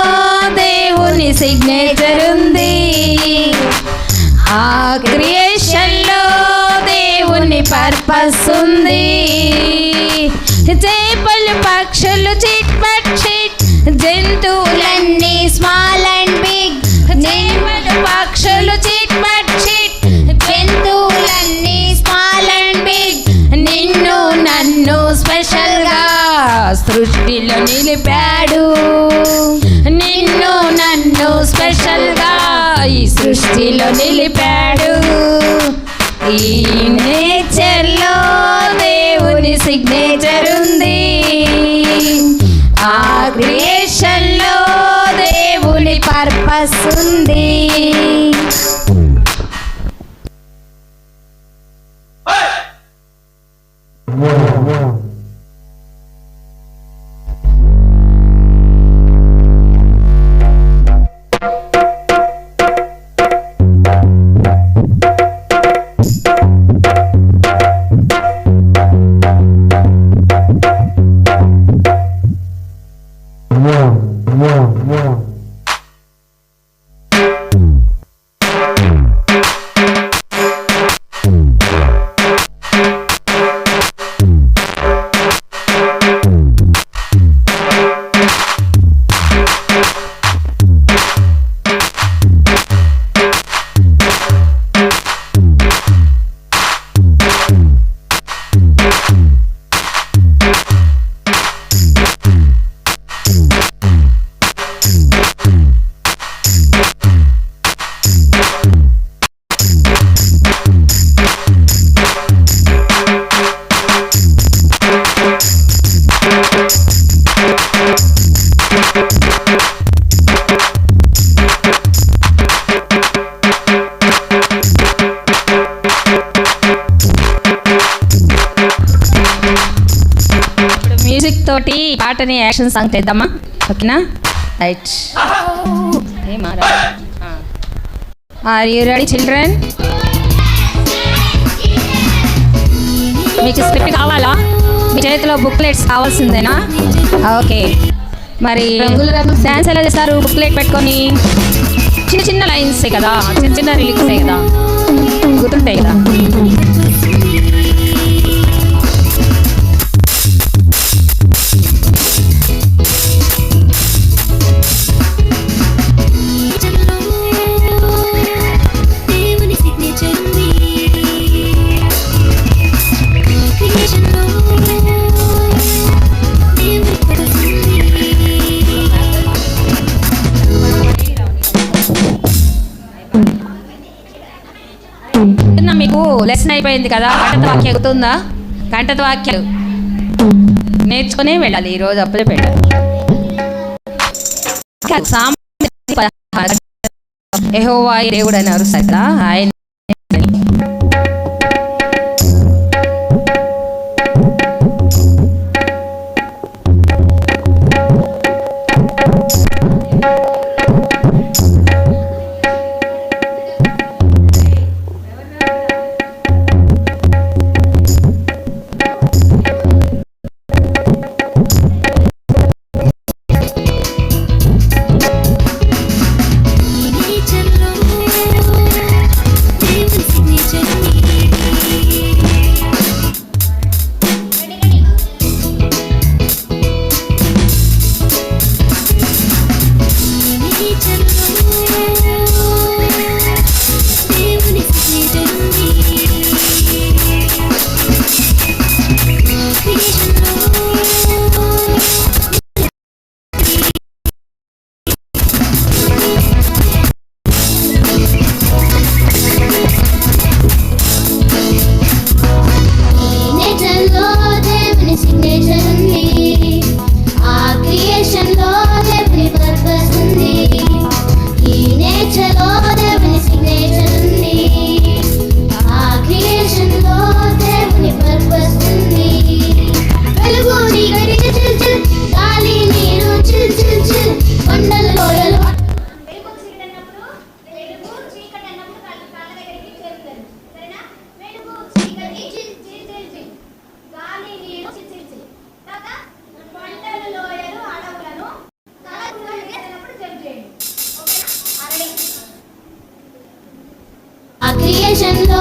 దేవుని సిగ్నేచర్ ఉంది, ఆ క్రియేషన్లో దేవుని పర్పస్ ఉంది. చేపలు పక్షులు చిట్ పట్ చిట్, జంతువులన్నీ స్మాల్ అండ్ బిగ్. చేపలు పక్షులు చిట్ పట్ చిట్, జంతువులన్నీ స్మాల్ అండ్ బిగ్. నిన్ను నన్ను స్పెషల్గా సృష్టిలో నిలిపాడు, నిన్ను నన్ను స్పెషల్గా ఈ సృష్టిలో నిలిపాడు. ఈ నేచర్లో దేవుని సిగ్నేచర్ ఉంది, ఆ క్రియేషన్లో దేవుని పర్పస్ ఉంది. మ్యూజిక్ తోటి పాటని యాక్షన్ సాంగ్ చేద్దామా? ఓకేనా? Right. Are you ready children? మీకు స్క్రిప్ట్ కావాలా? మీ చేతిలో బుక్లెట్స్ కావాల్సిందేనా? ఓకే. మరి డాన్స్ ఎలా చేస్తారు? బుక్లెట్ పెట్టుకొని చిన్న చిన్న లైన్సే కదా, చిన్న చిన్న రిలీక్సే కదా, గుర్తుంటాయి కదా. మీకు లెసన్ అయిపోయింది కదా, కంఠత వాక్యం గుర్తుందా? కంఠత వాక్యాలు నేర్చుకునే వెళ్ళాలి ఈరోజు, అప్పుడే పెట్టాలి. యెహోవా దేవుడు అని అరుస్తారు కదా, ఆయన క్రియేషన్లో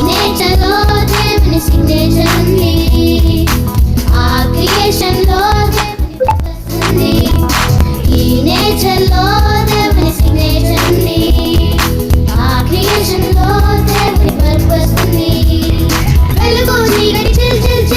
నేచర్లో దేవుని సిగ్నేచర్ ఉంది. ఆ క్రియేషన్లో దేవుని purpose ఉంది. ఈ నేచర్లో దేవుని సిగ్నేచర్ ఉంది. ఆ క్రియేషన్లో దేవుని పర్పస్ ఉంది. వెలుగు చీకటి చిల్ చిల్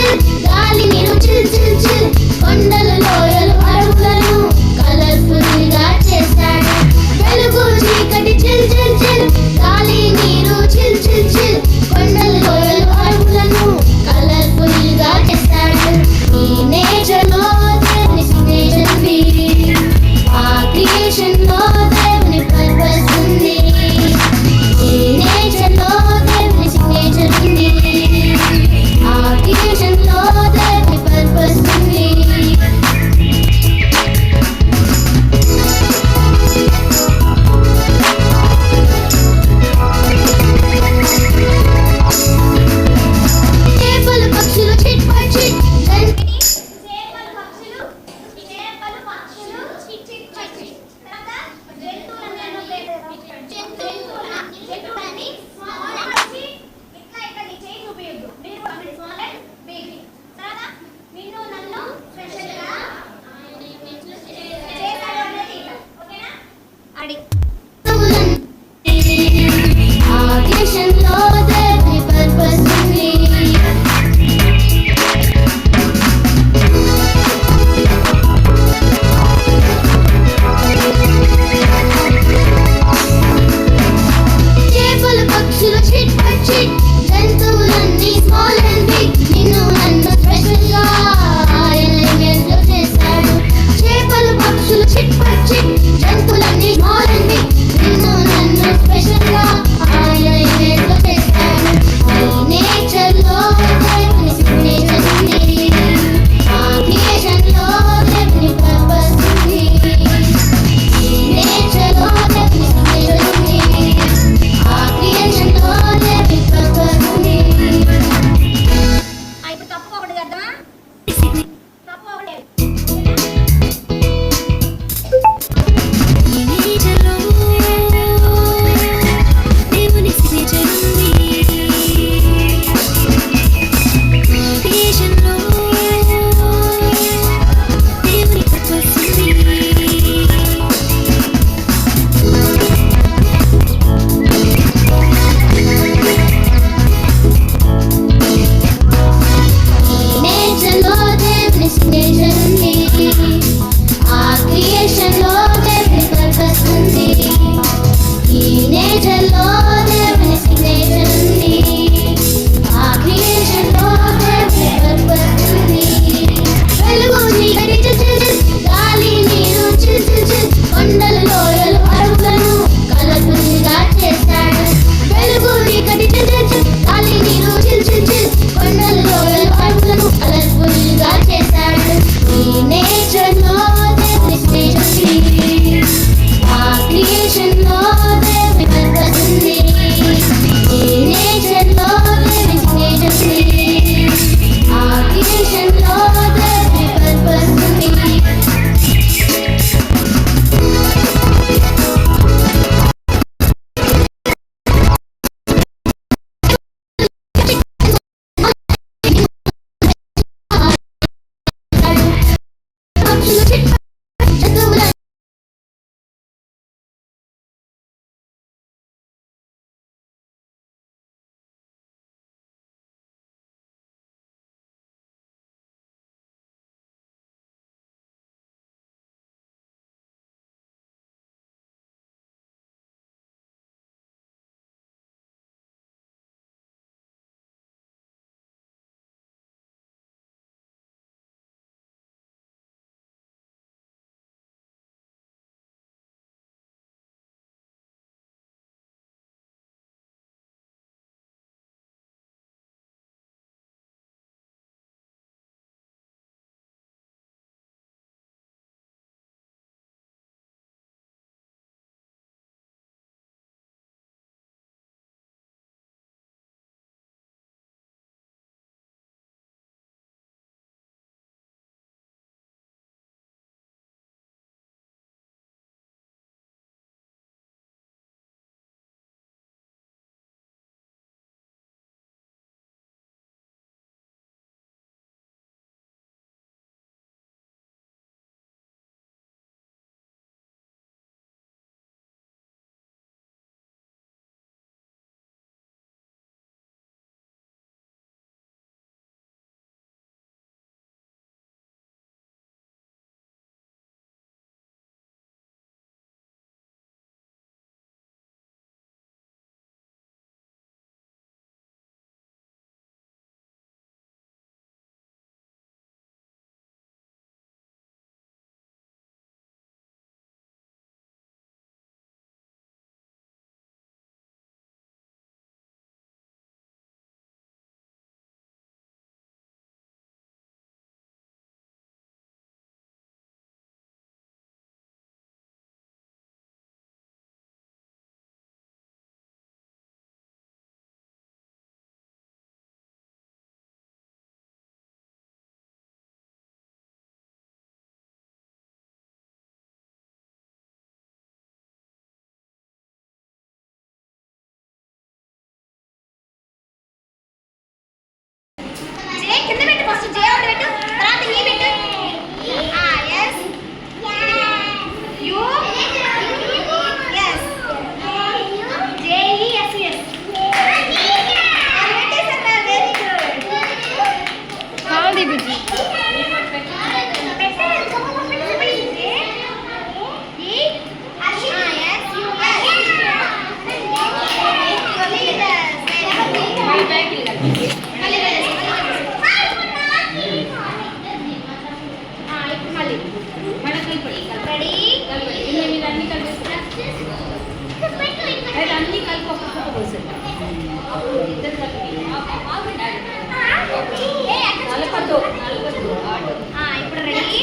ఇప్పుడు రెడీ.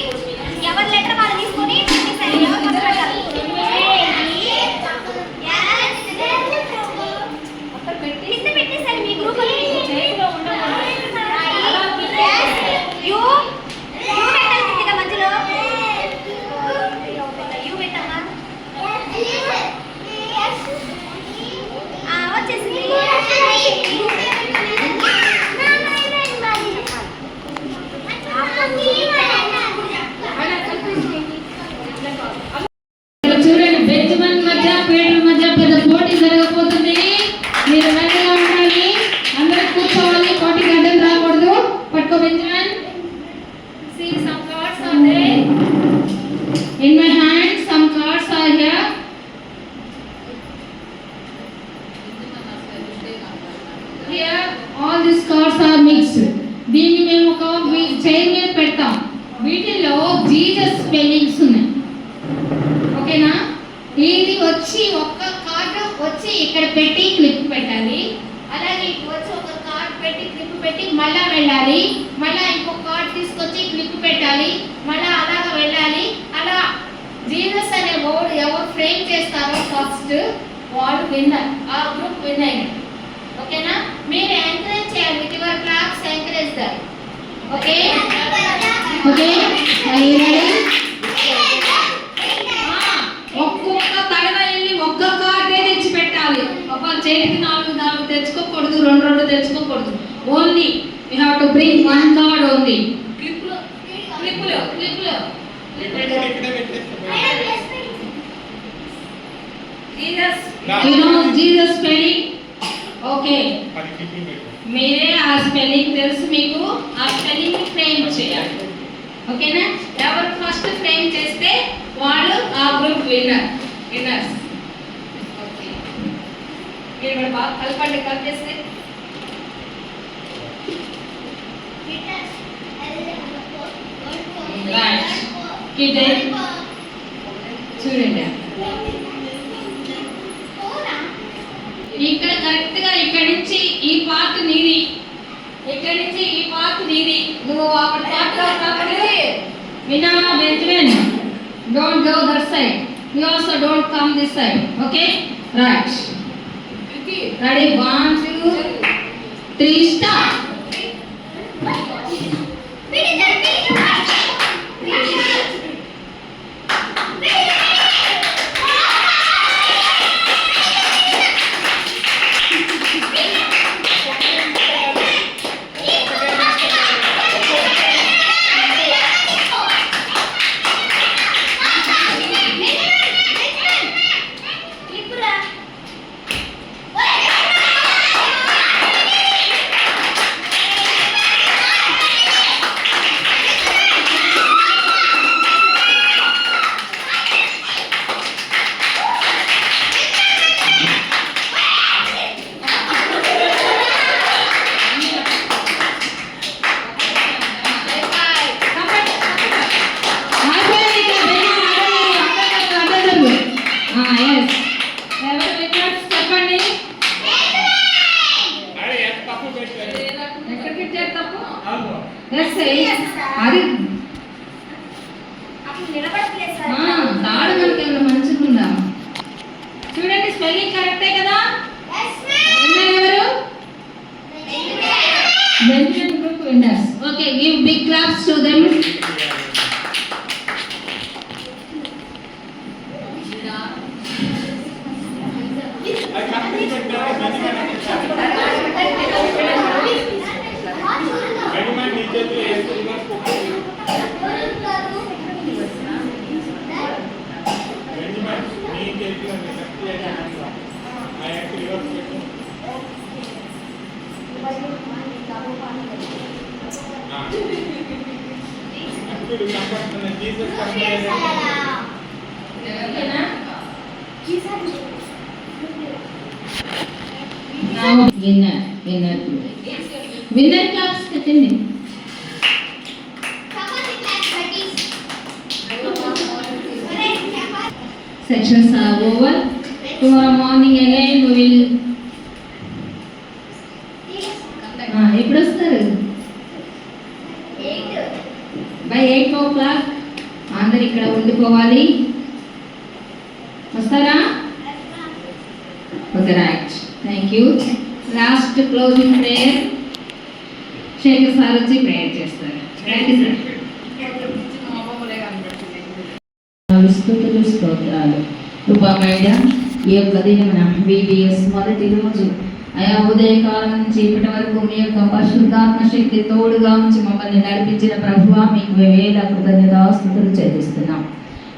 ఎవరి లెటర్ వాళ్ళు తీసుకొని పెట్టేసారు. ఎవరు మొదలు పెట్టాలి? కింద పెట్టేసారు మీ గ్రూప్ యూ పెట్టాలి కిందగా మధ్యలో యూ పెట్టమ్మా. వచ్చేసింది. చూడండి, బెంచమన్ మధ్య పేటల మధ్య పెద్ద పోటీ జరగబోతుంది. మీరు రెడీగా ఉండాలి. అందరూ కూర్చోవాలి. పోటీకి అడ్డం రాకూడదు. పట్టుకో బెంచమన్. See, some cards are there. In my hand, some cards are here. Here, all these cards are mixed. దీన్ని మేము ఒక చైర్ మీద పెడతాం. వీటిలో జీసస్ స్పెల్లింగ్స్ ఉన్నాయి. ఓకేనా? ఇది వచ్చి ఒక్క కార్డు వచ్చి ఇక్కడ పెట్టి క్లిప్ పెట్టాలి. అలాగే ఇటు వచ్చి ఒక కార్డ్ పెట్టి క్లిప్ పెట్టి మళ్ళా వెళ్ళాలి. మళ్ళా ఇంకొక కార్డ్ తీసుకొచ్చి క్లిప్ పెట్టాలి. మళ్ళా అలాగా వెళ్ళాలి. అలా జీసస్ అనే వర్డ్ ఎవరు ఫ్రేమ్ చేస్తారో ఫస్ట్ వాడు విన్నర్. ఆ గ్రూప్ విన్ అయింది. ఓకేనా? మీరు ఎంకరేజ్ చేయాలి. With your claps encourage them. Okay okay ఒక్కొక్క తడవ వెళ్ళి ఒక్క కార్డే తెచ్చి పెట్టాలి. ఒక చేతికి 4 తెచ్చుకోకూడదు. 2 తెచ్చుకోకూడదు. Only you have to bring 1 card only. క్లిప్లో జీసస్ స్పెల్లింగ్. ఓకే, మీరే ఆ స్పెల్లింగ్ తెలుసు మీకు. ఆ స్పెల్లింగ్ ఫ్రేమ్ చేయాలి. ఓకేనా? ఎవరు ఫస్ట్ ఫ్రేమ్ చేస్తే వాళ్ళు ఆ గ్రూప్ విన్నర్స్. ఓకే, మీరు కూడా బాగా కలపండి. కలిపేస్తే చూడండి, ఇక్కడ కరెక్ట్ గా ఇక్కడి నుంచి ఈ పార్ట్ నీది, ఇక్కడి నుంచి ఈ పార్ట్ నీది. నువ్వు అక్కడ పార్ట్ కాబట్టి వినా Benjamin, don't go that side. You also don't come this side. Okay, right. Ready? 1 2 3 start. తాడు మనకి ఏమైనా మంచిగుందా? చూడండి, స్పెల్లింగ్ కరెక్టే కదా? ఎవరు? Benjamin group winners. Okay, give big claps to them. Winner class పెట్టండి. Sections are over. Tomorrow morning again we will ఎప్పుడు వస్తారు? బై 8 o'clock అందరు ఇక్కడ ఉండిపోవాలి. వస్తారా? Okay, right. Thank you. Last closing prayer Shekhar sir వచ్చి ప్రేయర్ చేస్తారు. రండి సార్. స్తుతులు స్తోత్రాలు కృపామయుడ, ఈ యొక్క దినమున VBS మొదటి రోజు అయా ఉదయకాలం నుంచి ఇప్పటి వరకు మీ యొక్క పరిశుద్ధాత్మ శక్తి తోడుగా ఉంచి మమ్మల్ని నడిపించిన ప్రభువా మీకు వేల కృతజ్ఞతాస్తుతులు చెల్లిస్తున్నాం.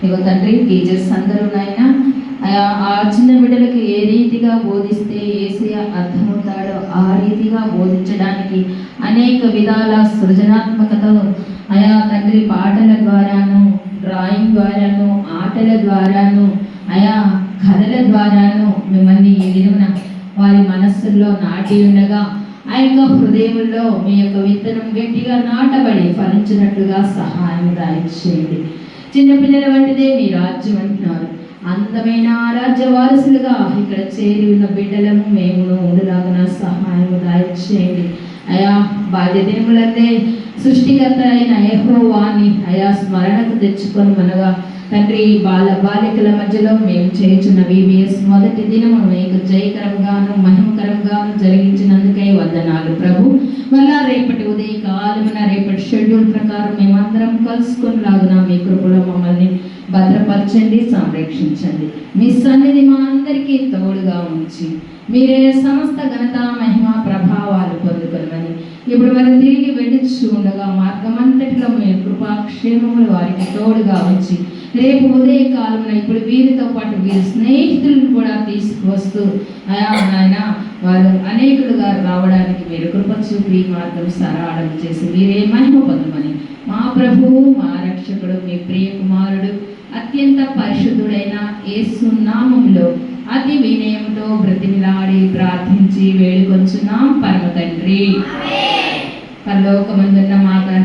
ఇగో తండ్రి, టీచర్స్ అందరూ నాయనా ఆ చిన్న బిడ్డలకు ఏ రీతిగా బోధిస్తే యేసయ్య అర్థమవుతాడో ఆ రీతిగా బోధించడానికి అనేక విధాల సృజనాత్మకత అయా తండ్రి పాటల ద్వారాను, డ్రాయింగ్ ద్వారాను, ఆటల ద్వారాను, అయా కథల ద్వారాను మిమ్మల్ని ఈ దినమున వారి మనస్సుల్లో నాటి ఉండగా ఆ యొక్క హృదయంలో మీ యొక్క విత్తనం గట్టిగా నాటబడి ఫలించినట్లుగా సహాయం దయచేయండి. చిన్నపిల్లల వంటిదే మీ రాజ్యం అంటున్నారు. అందమైన రాజ్య వారసులుగా ఇక్కడ చేరి ఉన్న బిడ్డలము మేము ఉండులాగున సహాయం దయచేయండి. అయా బాల్య దినములందే సృష్టికర్త అయిన యెహోవాని అయా స్మరణకు తెచ్చుకొని మనగా తండ్రి బాలికల మధ్యలో మేము చేయుచున్న VBS మొదటి దినము మీకు జయకరంగాను మహిమకరంగాను జరిగించినందుకై వందనాలు ప్రభు. మళ్ళా రేపటి ఉదయకాలమున రేపటి షెడ్యూల్ ప్రకారం మేమందరం కలుసుకొని లాగున మీ కృపలో మమ్మల్ని భద్రపరచండి, సంరక్షించండి. మీ సన్నిధి మా అందరికీ తోడుగా ఉంచి మీరే సమస్త ఘనత మహిమ ప్రభావాలు పొందుకొనమని ఇప్పుడు మనం తిరిగి వెళ్ళిచ్చు ఉండగా మార్గమంతటిలో మీ కృపాక్షేమములు వారికి తోడుగా ఉంచి రేపు ఉదయకాలంలో ఇప్పుడు వీరితో పాటు వీరి స్నేహితులను కూడా తీసుకువస్తూ ఆయన వారు అనేకులుగా రావడానికి మీరు కృప చూపి మార్గం సరళం చేసి మీరే మహిమ పొందమని మా ప్రభువు మా రక్షకుడు మీ ప్రియ కుమారుడు అత్యంత పరిశుద్ధుడైన యేసు నామములో అతి వినయముతో బ్రతిమిలాడి ప్రార్థించి వేడుకొంచున్నాం పరమ తండ్రి. పరలోకమందున్న మా